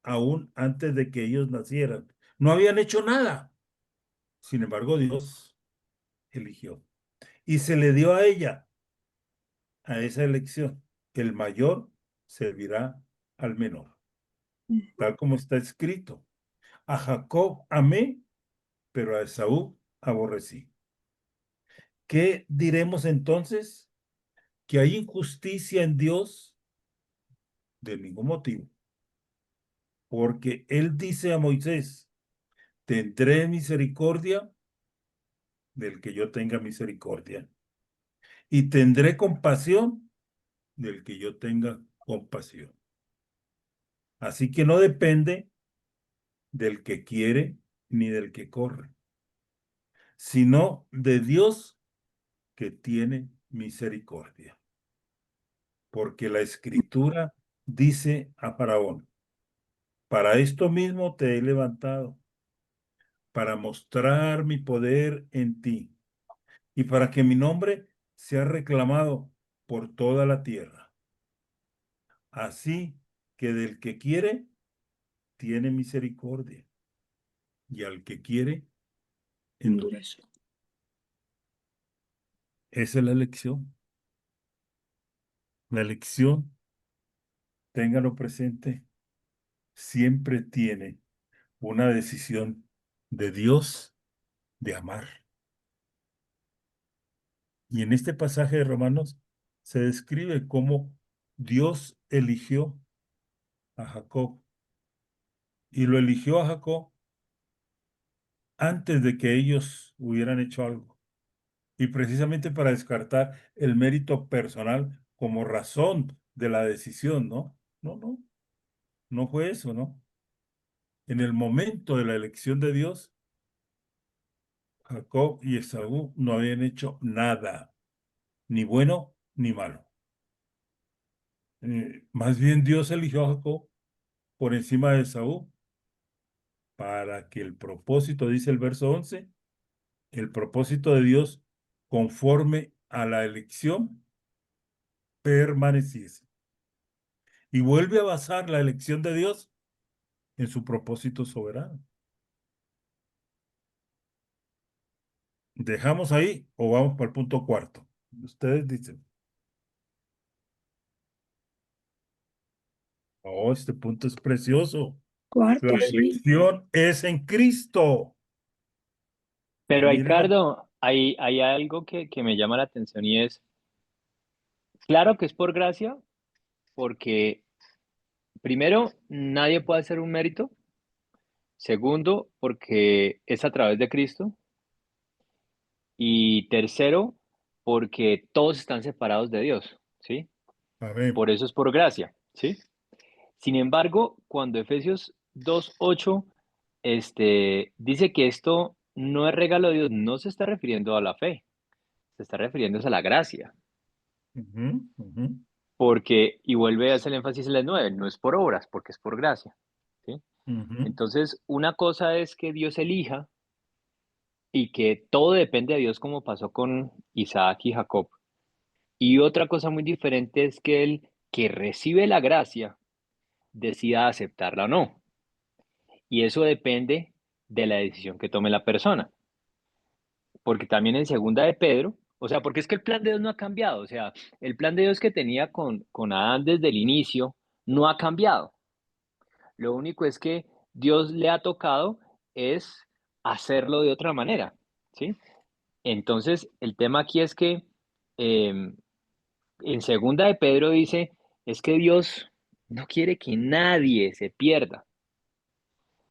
aún antes de que ellos nacieran. No habían hecho nada. Sin embargo, Dios eligió. y se le dio a ella, a esa elección. El mayor servirá al menor, tal como está escrito. A Jacob amé, pero a Esaú aborrecí. ¿Qué diremos entonces? ¿Que hay injusticia en Dios? De ningún motivo. Porque él dice a Moisés, tendré misericordia del que yo tenga misericordia, y tendré compasión del que yo tenga compasión. Así que no depende del que quiere ni del que corre, sino de Dios que tiene misericordia. Porque la Escritura dice a Faraón, para esto mismo te he levantado, para mostrar mi poder en ti, y para que mi nombre sea reclamado por toda la tierra. Así que del que quiere, tiene misericordia, y al que quiere, endurece. Esa es la elección. La elección, téngalo presente, siempre tiene una decisión de Dios de amar. Y en este pasaje de Romanos se describe cómo Dios eligió a Jacob, y lo eligió a Jacob antes de que ellos hubieran hecho algo. Y precisamente para descartar el mérito personal como razón de la decisión, ¿no? No fue eso, ¿no? En el momento de la elección de Dios, Jacob y Esaú no habían hecho nada, ni bueno ni malo. Más bien Dios eligió a Jacob por encima de Esaú para que el propósito, dice el verso 11, el propósito de Dios conforme a la elección permaneciese. Y vuelve a basar la elección de Dios en su propósito soberano. ¿Dejamos ahí o vamos para el punto cuarto? Ustedes dicen. Oh, este punto es precioso. Cuarto, La sí. elección es en Cristo. Pero Miren, Ricardo, hay algo que me llama la atención y es, claro que es por gracia, porque primero, nadie puede hacer un mérito. Segundo, porque es a través de Cristo. Y tercero, porque todos están separados de Dios, ¿sí? amén. Por eso es por gracia, ¿sí? Sin embargo, cuando Efesios 2:8 dice que esto no es regalo de Dios, no se está refiriendo a la fe, se está refiriendo a la gracia, Ujú, ujú. porque, y vuelve a hacer el énfasis en el 9, no es por obras, porque es por gracia, ¿sí? Ujú. Entonces, una cosa es que Dios elija y que todo depende de Dios, como pasó con Isaac y Jacob. Y otra cosa muy diferente es que el que recibe la gracia decida aceptarla o no. Y eso depende de la decisión que tome la persona. Porque también en segunda de Pedro, o sea, porque es que el plan de Dios no ha cambiado. O sea, el plan de Dios que tenía con Adán desde el inicio no ha cambiado. Lo único es que Dios le ha tocado es hacerlo de otra manera, ¿sí? Entonces, el tema aquí es que en segunda de Pedro dice, es que Dios no quiere que nadie se pierda,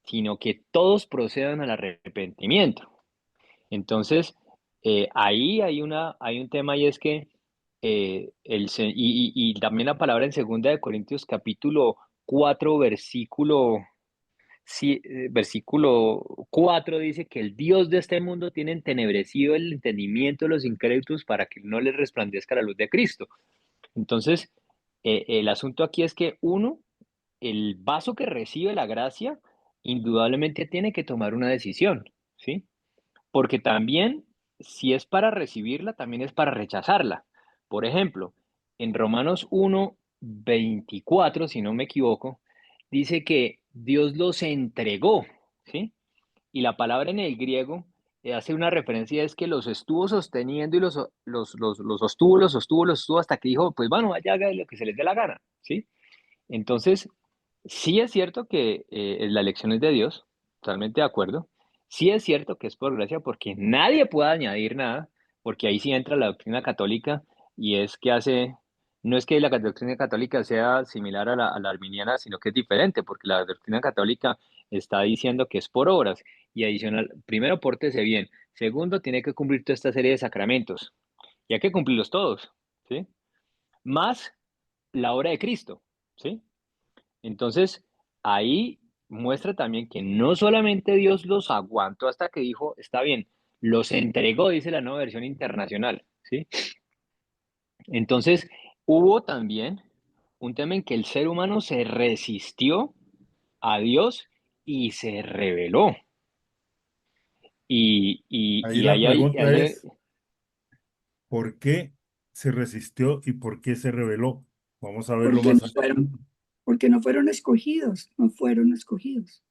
sino que todos procedan al arrepentimiento. Entonces, ahí hay un tema y es que y también la palabra en segunda de Corintios capítulo 4, versículo 4 dice que el Dios de este mundo tiene entenebrecido el entendimiento de los incrédulos para que no les resplandezca la luz de Cristo. Entonces, el asunto aquí es que uno, el vaso que recibe la gracia, indudablemente tiene que tomar una decisión, ¿sí? Porque también, si es para recibirla, también es para rechazarla. Por ejemplo, en Romanos 1:24, si no me equivoco, dice que Dios los entregó, ¿sí? Y la palabra en el griego hace una referencia, es que los estuvo sosteniendo y los sostuvo hasta que dijo, pues bueno, vaya, haga lo que se les dé la gana, ¿sí? Entonces, sí es cierto que la elección es de Dios, totalmente de acuerdo. Sí es cierto que es por gracia, porque nadie puede añadir nada, porque ahí sí entra la doctrina católica, y es que no es que la doctrina católica sea similar a la arminiana, sino que es diferente, porque la doctrina católica está diciendo que es por obras, y adicional, primero, pórtese bien. Segundo, tiene que cumplir toda esta serie de sacramentos, y hay que cumplirlos todos, ¿sí? Más la obra de Cristo, ¿sí? Entonces, ahí muestra también que no solamente Dios los aguantó hasta que dijo, está bien, los entregó, dice la nueva versión internacional, ¿sí? Entonces, hubo también un tema en que el ser humano se resistió a Dios y se rebeló. Ahí Y la ahí pregunta es, ¿por qué se resistió y por qué se rebeló? Vamos a verlo Porque más no adelante. porque no fueron escogidos, no fueron escogidos.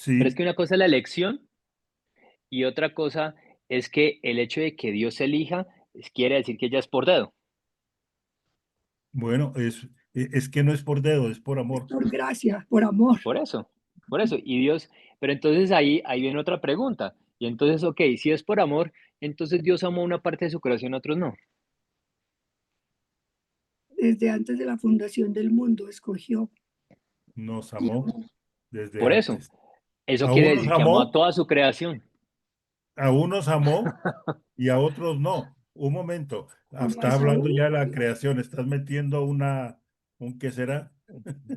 pero es Sí, que una cosa es la elección y otra cosa es que el hecho de que Dios elija quiere decir que ya es por dedo. bueno, es que no es por dedo, es por Es amor. por gracia, por amor. Por eso, por eso. Y Dios, pero entonces ahí viene otra pregunta. Y entonces, ok, si es por amor, entonces Dios amó una parte de su creación, a otros no. Desde antes de la fundación del mundo escogió. Nos amó desde Por eso, antes. eso A quiere unos decir que amó a amó, toda su creación. a unos amó y a otros no. Un momento, Como a está hablando Saúl, ya de la creación, estás metiendo ¿un qué será?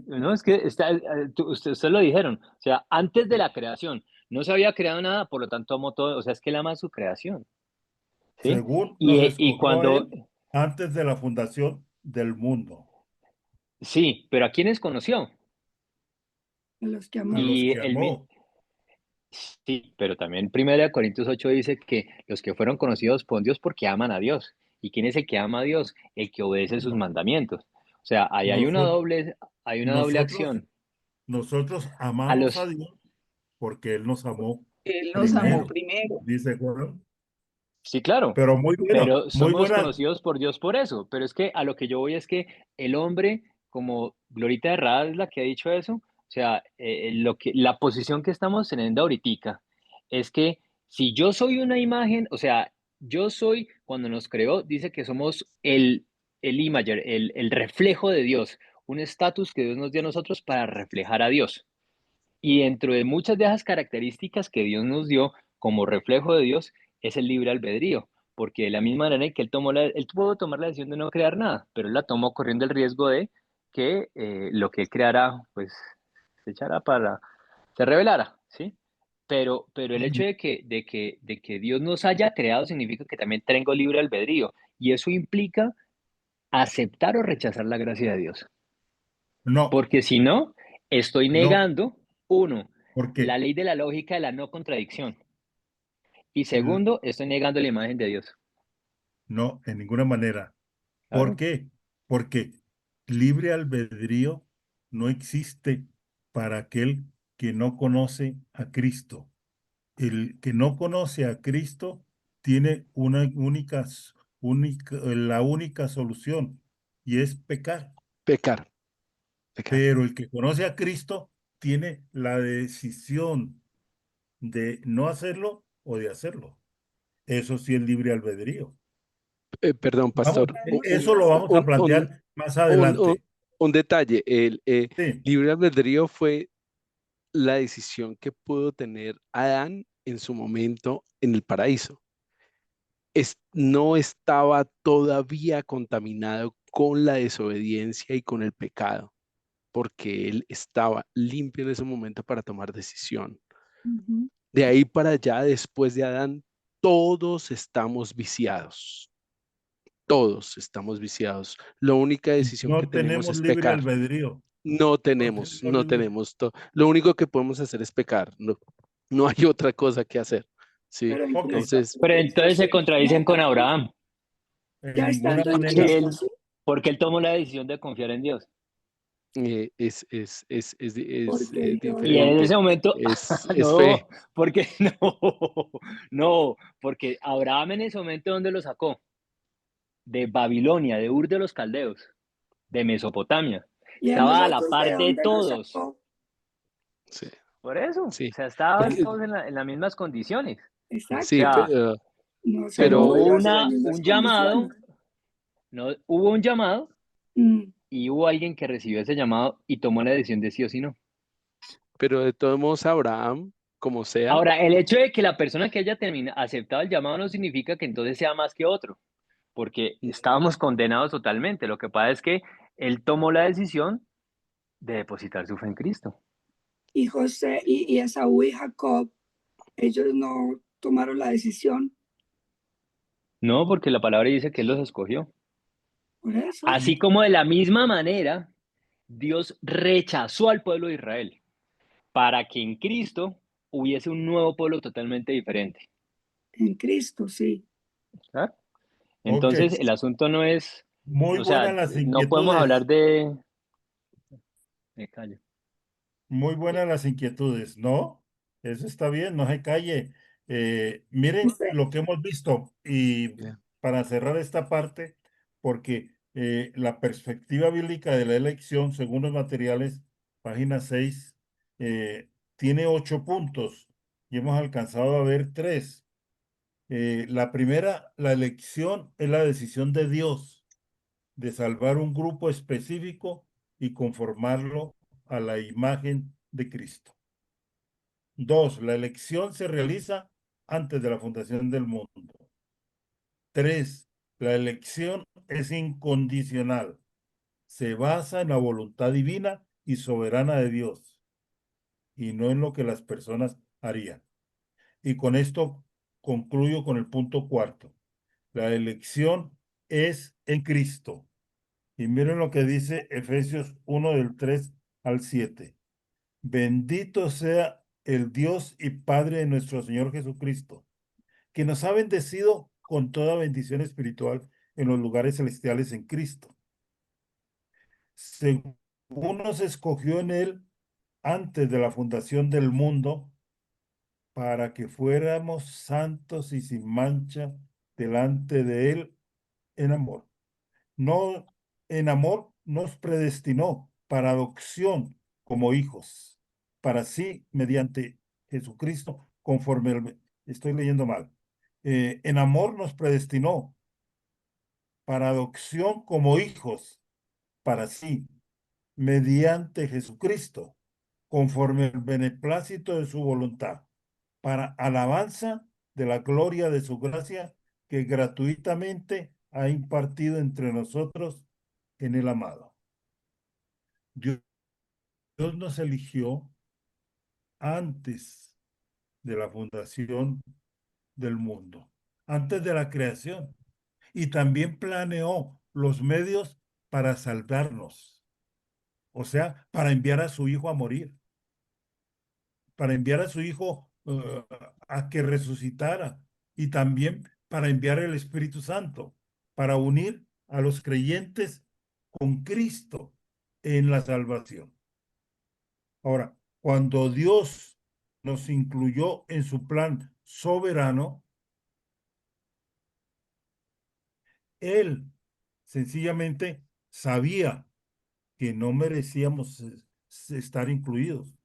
No, es que ustedes lo dijeron. O sea, antes de la creación, no se había creado nada, por lo tanto amó todo. O sea, es que él ama su creación. ¿Sí? Según nos Y escogió a cuando, él antes de la fundación del mundo, sí, pero ¿a quiénes conoció? a los que a amó. los Y que amó. sí, pero también 1 Corintios 8 dice que los que fueron conocidos por Dios porque aman a Dios. ¿Y quién es el que ama a Dios? El que obedece sus No, mandamientos. O sea, ahí nosotros, hay una doble nosotros, acción. nosotros A amamos a los, Dios porque Él nos amó Él nos amó primero, primero. dice Juan. sí, claro, Pero pero muy somos buena. conocidos por Dios por eso. Pero es que a lo que yo voy es que el hombre, como Glorita Herrada es la que ha dicho eso, o sea, la posición que estamos teniendo ahorita es que si yo soy una imagen, o sea, yo soy, cuando nos creó, dice que somos el imager, el reflejo de Dios, un estatus que Dios nos dio a nosotros para reflejar a Dios. Y dentro de muchas de esas características que Dios nos dio como reflejo de Dios es el libre albedrío, porque de la misma manera en que él pudo tomar la decisión de no crear nada, pero él la tomó corriendo el riesgo de que lo que él creara, pues se revelara, ¿sí? Pero el hecho de que Dios nos haya creado significa que también tengo libre albedrío, y eso implica aceptar o rechazar la gracia de Dios. No, Porque si no, estoy no, negando, uno, la porque ley de la lógica de la no contradicción. Y l- segundo, estoy negando la imagen de Dios. no, en ninguna manera. ¿Por Claro. qué? Porque libre albedrío no existe para aquel que no conoce a Cristo. El que no conoce a Cristo tiene la única solución y es pecar. Pecar, pecar. Pero el que conoce a Cristo tiene la decisión de no hacerlo o de hacerlo. Eso sí es libre albedrío. Perdón, Vamos, pastor, eso lo vamos a plantear más adelante. un detalle. El Sí, libre albedrío fue la decisión que pudo tener Adán en su momento en el paraíso. No estaba todavía contaminado con la desobediencia y con el pecado, porque él estaba limpio en ese momento para tomar decisión. Ujú. De ahí para allá, después de Adán, todos estamos viciados. Todos estamos viciados. La única decisión que no tenemos tenemos es libre pecar. albedrío. No No tenemos, tenemos no libre. tenemos. Lo único que podemos hacer es pecar. No, no hay otra cosa que hacer. ¿Sí? Pero en Ok, Cristo, Entonces, Pero entonces se contradicen con Abraham, en ya ninguna estando en manera. porque Cristo, él, sí. porque él tomó la decisión de confiar en Dios. Porque yo Y en ese diferente. momento, Es no, fe. porque no, porque Abraham en ese momento, ¿dónde lo sacó? De Babilonia, de Ur de los Caldeos, de Mesopotamia. y a Estaba a la nosotros de par de dónde nos todos. sacó. Sí, Por eso, o sí. sea, estaban Porque, todos en las mismas condiciones. O Exacto. sí, sea, Nos pero sacó pero hubo Dios en las mismas un llamado, condiciones. no, hubo un llamado Mm, y hubo alguien que recibió ese llamado y tomó la decisión de sí o sí no. de todos modos, Abraham, como sea, Ahora, el hecho de que la persona que haya aceptado el llamado no significa que entonces sea más que otro, porque estábamos condenados totalmente. Lo que pasa es que él tomó la decisión de depositar su fe en Cristo. Y José y Esaú y Jacob, ellos no tomaron la decisión. No, porque la palabra dice que él los escogió. Por eso. Así como de la misma manera, Dios rechazó al pueblo de Israel para que en Cristo hubiese un nuevo pueblo totalmente diferente. En Cristo, sí. ¿Ah? Ok, Entonces, el asunto no es, muy o sea, buenas las no podemos hablar inquietudes. de... Me callo. Muy buenas las inquietudes, ¿no? Eso está bien, no se calle. Miren Usted, lo que hemos visto y bien, para cerrar esta parte, porque la perspectiva bíblica de la elección, según los materiales, página 6, tiene 8 puntos y hemos alcanzado a ver 3. La primera, la elección es la decisión de Dios de salvar un grupo específico y conformarlo a la imagen de Cristo. 2, la elección se realiza antes de la fundación del mundo. 3, la elección es incondicional. Se basa en la voluntad divina y soberana de Dios y no en lo que las personas harían. Y con esto concluyo con el punto 4. La elección es en Cristo. Y miren lo que dice Efesios 1 del 3 al 7. Bendito sea el Dios y Padre de nuestro Señor Jesucristo, que nos ha bendecido con toda bendición espiritual en los lugares celestiales en Cristo. Según nos escogió en Él antes de la fundación del mundo, para que fuéramos santos y sin mancha delante de Él en amor. No, en amor nos predestinó para adopción como hijos, para sí, mediante Jesucristo, estoy leyendo mal. En amor nos predestinó para adopción como hijos, para sí, mediante Jesucristo, conforme el beneplácito de su voluntad, para alabanza de la gloria de su gracia que gratuitamente ha impartido entre nosotros en el amado. Dios nos eligió antes de la fundación del mundo, antes de la creación, y también planeó los medios para salvarnos, o sea, para enviar a su hijo a morir, para enviar a su hijo a que resucitara y también para enviar el Espíritu Santo, para unir a los creyentes con Cristo en la salvación. Ahora, cuando Dios nos incluyó en su plan soberano, Él sencillamente sabía que no merecíamos estar incluidos,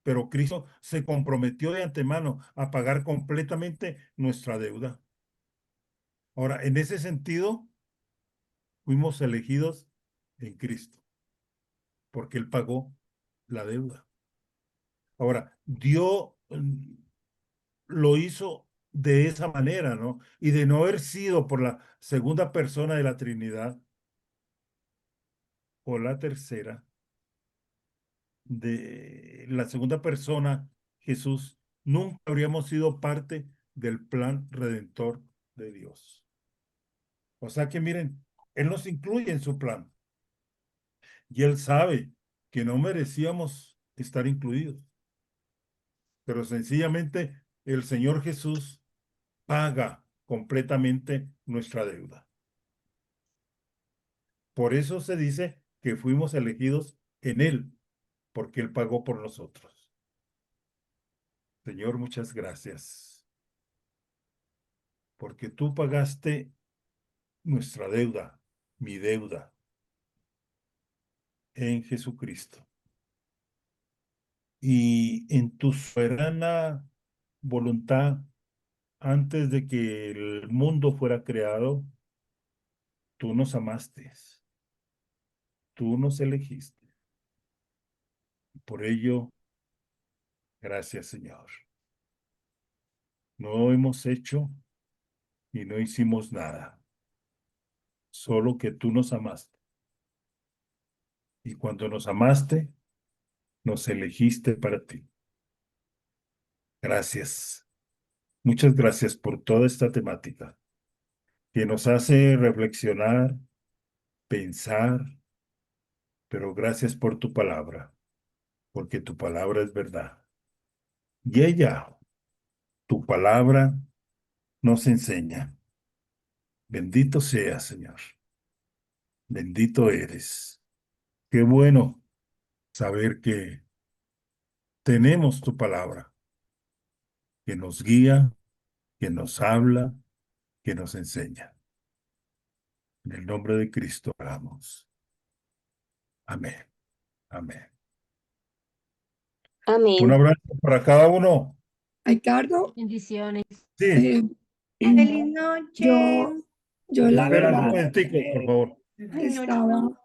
pero Cristo se comprometió de antemano a pagar completamente nuestra deuda. Ahora, en ese sentido, fuimos elegidos en Cristo, porque Él pagó la deuda. Ahora, Dios lo hizo de esa manera, ¿no? Y de no haber sido por la segunda persona de la Trinidad o la tercera, de la segunda persona, Jesús, nunca habríamos sido parte del plan redentor de Dios. O sea que miren, Él nos incluye en su plan y Él sabe que no merecíamos estar incluidos, pero sencillamente el Señor Jesús paga completamente nuestra deuda. Por eso se dice que fuimos elegidos en Él, porque Él pagó por nosotros. Señor, muchas gracias, porque tú pagaste nuestra deuda, mi deuda, en Jesucristo. Y en tu soberana voluntad, antes de que el mundo fuera creado, tú nos amaste, tú nos elegiste. Por ello, gracias, Señor. No hemos hecho y no hicimos nada, solo que tú nos amaste. Y cuando nos amaste, nos elegiste para ti. Gracias. Muchas gracias por toda esta temática que nos hace reflexionar, pensar, pero gracias por tu palabra, porque tu palabra es verdad. Y ella, tu palabra, nos enseña. Bendito seas, Señor. Bendito eres. Qué bueno saber que tenemos tu palabra, que nos guía, que nos habla, que nos enseña. En el nombre de Cristo oramos. Amén. Amén. Un Amén. abrazo para cada uno. Ricardo, Bendiciones. Sí, Feliz noche. yo la espera un verdad momentico, por favor. Ay, no, estaba,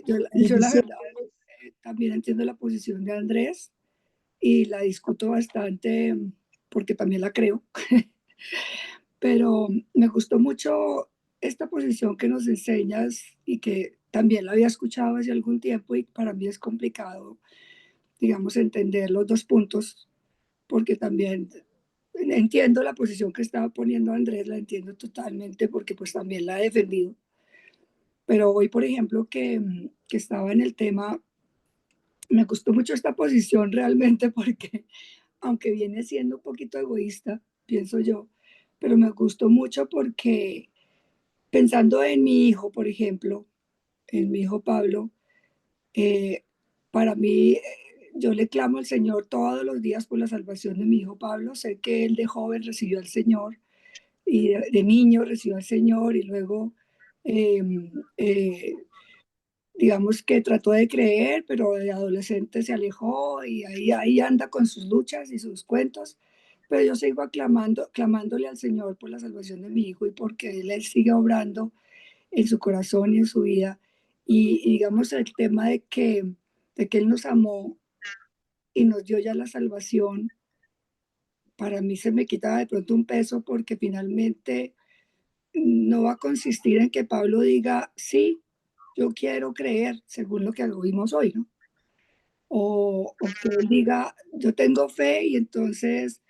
yo la verdad también entiendo la posición de Andrés y la discuto bastante porque también la creo, pero me gustó mucho esta posición que nos enseñas y que también la había escuchado hace algún tiempo y para mí es complicado, digamos, entender los dos puntos porque también entiendo la posición que estaba poniendo Andrés, la entiendo totalmente porque pues también la he defendido. Pero hoy, por ejemplo, que estaba en el tema, me gustó mucho esta posición realmente porque, aunque viene siendo un poquito egoísta, pienso yo, pero me gustó mucho porque pensando en mi hijo, por ejemplo, en mi hijo Pablo, eh, para mí, yo le clamo al Señor todos los días por la salvación de mi hijo Pablo. Sé que él de joven recibió al Señor y de niño recibió al Señor y luego eh, eh, digamos que trató de creer, pero de adolescente se alejó y ahí anda con sus luchas y sus cuentos. Pero yo sigo clamándole al Señor por la salvación de mi hijo y porque Él sigue obrando en su corazón y en su vida. Y digamos el tema de que Él nos amó y nos dio ya la salvación, para mí se me quita de pronto un peso porque finalmente no va a consistir en que Pablo diga, sí, yo quiero creer, según lo que vimos hoy, ¿no? O que él diga, yo tengo fe y entonces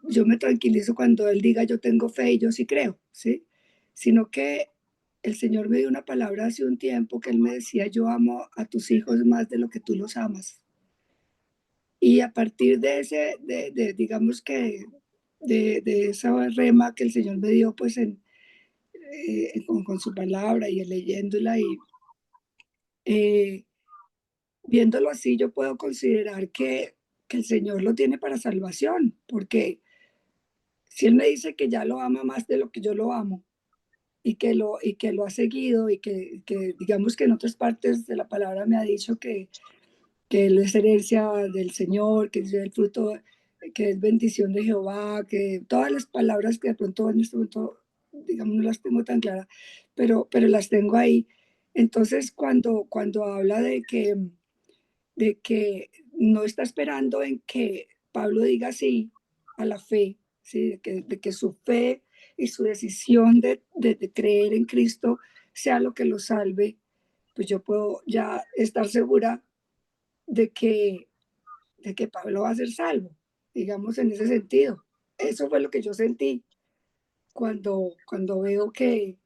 yo me tranquilizo cuando él diga, yo tengo fe y yo sí creo, ¿sí? Sino que el Señor me dio una palabra hace un tiempo que él me decía, yo amo a tus hijos más de lo que tú los amas. Y a partir de ese, digamos que de esa rema que el Señor me dio, pues con su palabra y leyéndola y viéndolo así, yo puedo considerar que el Señor lo tiene para salvación, porque si Él me dice que ya lo ama más de lo que yo lo amo y que lo ha seguido y que digamos que en otras partes de la palabra me ha dicho que Él es herencia del Señor, que es el fruto, que es bendición de Jehová, que todas las palabras que de pronto en este momento, digamos, no las tengo tan claras, pero las tengo ahí. Entonces, cuando habla de que no está esperando en que Pablo diga sí a la fe, ¿sí? De que su fe y su decisión de creer en Cristo sea lo que lo salve, pues yo puedo ya estar segura de que Pablo va a ser salvo, digamos en ese sentido. Eso fue lo que yo sentí cuando veo que,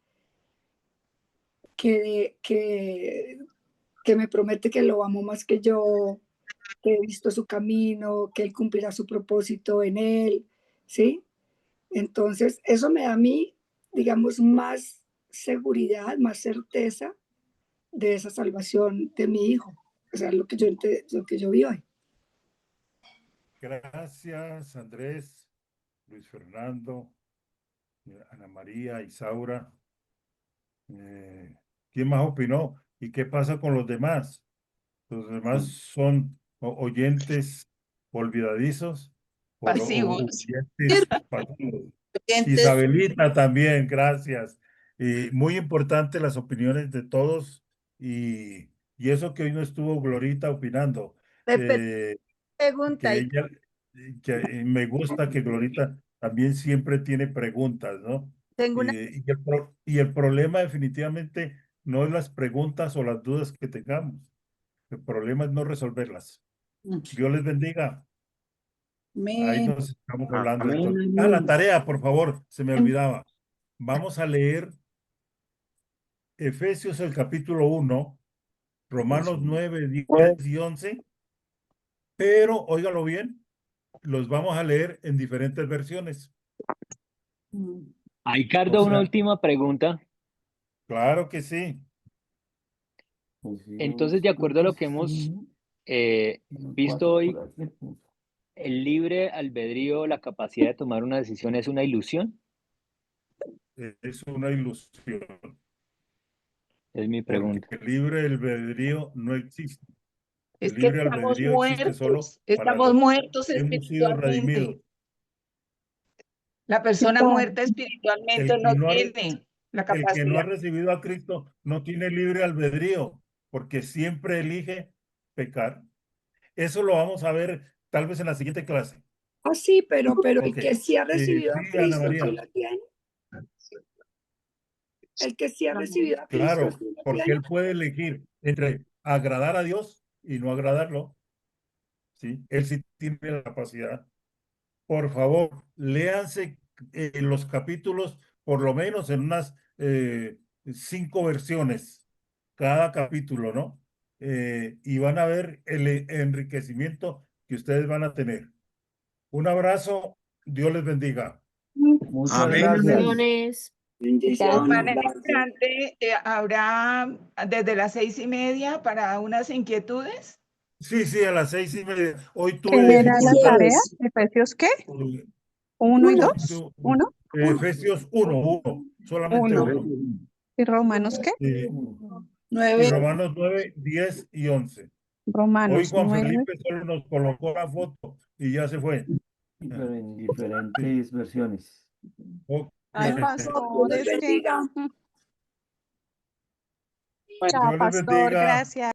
que, que me promete que lo amo más que yo, que he visto su camino, que él cumplirá su propósito en él, ¿sí? Entonces, eso me da a mí, digamos, más seguridad, más certeza de esa salvación de mi hijo. O sea, lo que yo vi hoy. Gracias, Andrés, Luis Fernando, Ana María, Isaura. ¿Quién más opinó? ¿Y qué pasa con los demás? ¿Los demás son oyentes olvidadizos o Pasivos. oyentes pasivos? Isabelita también, gracias. Y muy importante las opiniones de todos y eso que hoy no estuvo Glorita opinando. Pregunta. Que ella, me gusta que Glorita también siempre tiene preguntas, ¿no? Tengo una... y el problema definitivamente no es las preguntas o las dudas que tengamos. El problema es no resolverlas. Dios les bendiga. Ahí nos estamos hablando. Entonces. La tarea, por favor, se me olvidaba. Vamos a leer Efesios el capítulo 1, Romanos 9, 10 y 11, pero, óigalo bien, los vamos a leer en diferentes versiones. Ricardo, una última pregunta. Claro que sí. Entonces, de acuerdo a lo que hemos visto hoy, ¿el libre albedrío, la capacidad de tomar una decisión, es una ilusión? Es una ilusión. Es mi pregunta. Porque el libre albedrío no existe. Es El que libre estamos albedrío existe solo muertos, para estamos los muertos que hemos sido redimidos. espiritualmente. La persona muerta espiritualmente no tiene la El que no capacidad. ha recibido a Cristo no tiene libre albedrío, porque siempre elige pecar. Eso lo vamos a ver tal vez en la siguiente clase. Ah, sí, pero el Ok. que sí ha recibido a Sí, Ana Cristo, María. ¿sí lo tiene? El que sí ha recibido a Cristo, Claro, ¿sí lo porque tiene? él puede elegir entre agradar a Dios y no agradarlo. ¿Sí? Él sí tiene la capacidad. Por favor, léanse los capítulos, por lo menos en unas 5 versiones, cada capítulo, ¿no? Y van a ver el enriquecimiento que ustedes van a tener. Un abrazo, Dios les bendiga. Muchas gracias. Bendiciones. Bendiciones. Instante, habrá desde las 6:30 para unas inquietudes. Sí, a las 6:30. Hoy ¿Qué tuve era la tarea? ¿Efesios qué? dificultad. ¿1 y 2? ¿1? Efesios 1, solamente 1. uno. ¿Y Romanos qué? Y 9. Romanos 9, 10 y 11. Hoy Romanos Juan 9. Felipe solo nos colocó la foto y ya se fue. Pero en diferentes versiones. Ok. Ay, pastor, Dios es que... bendiga. Chao, Dios les pastor, bendiga. gracias.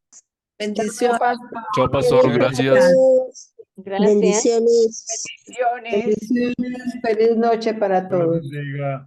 Bendiciones. Chao, pastor, gracias. Gracias. Bendiciones. Bendiciones. Feliz noche para Dios les todos. bendiga.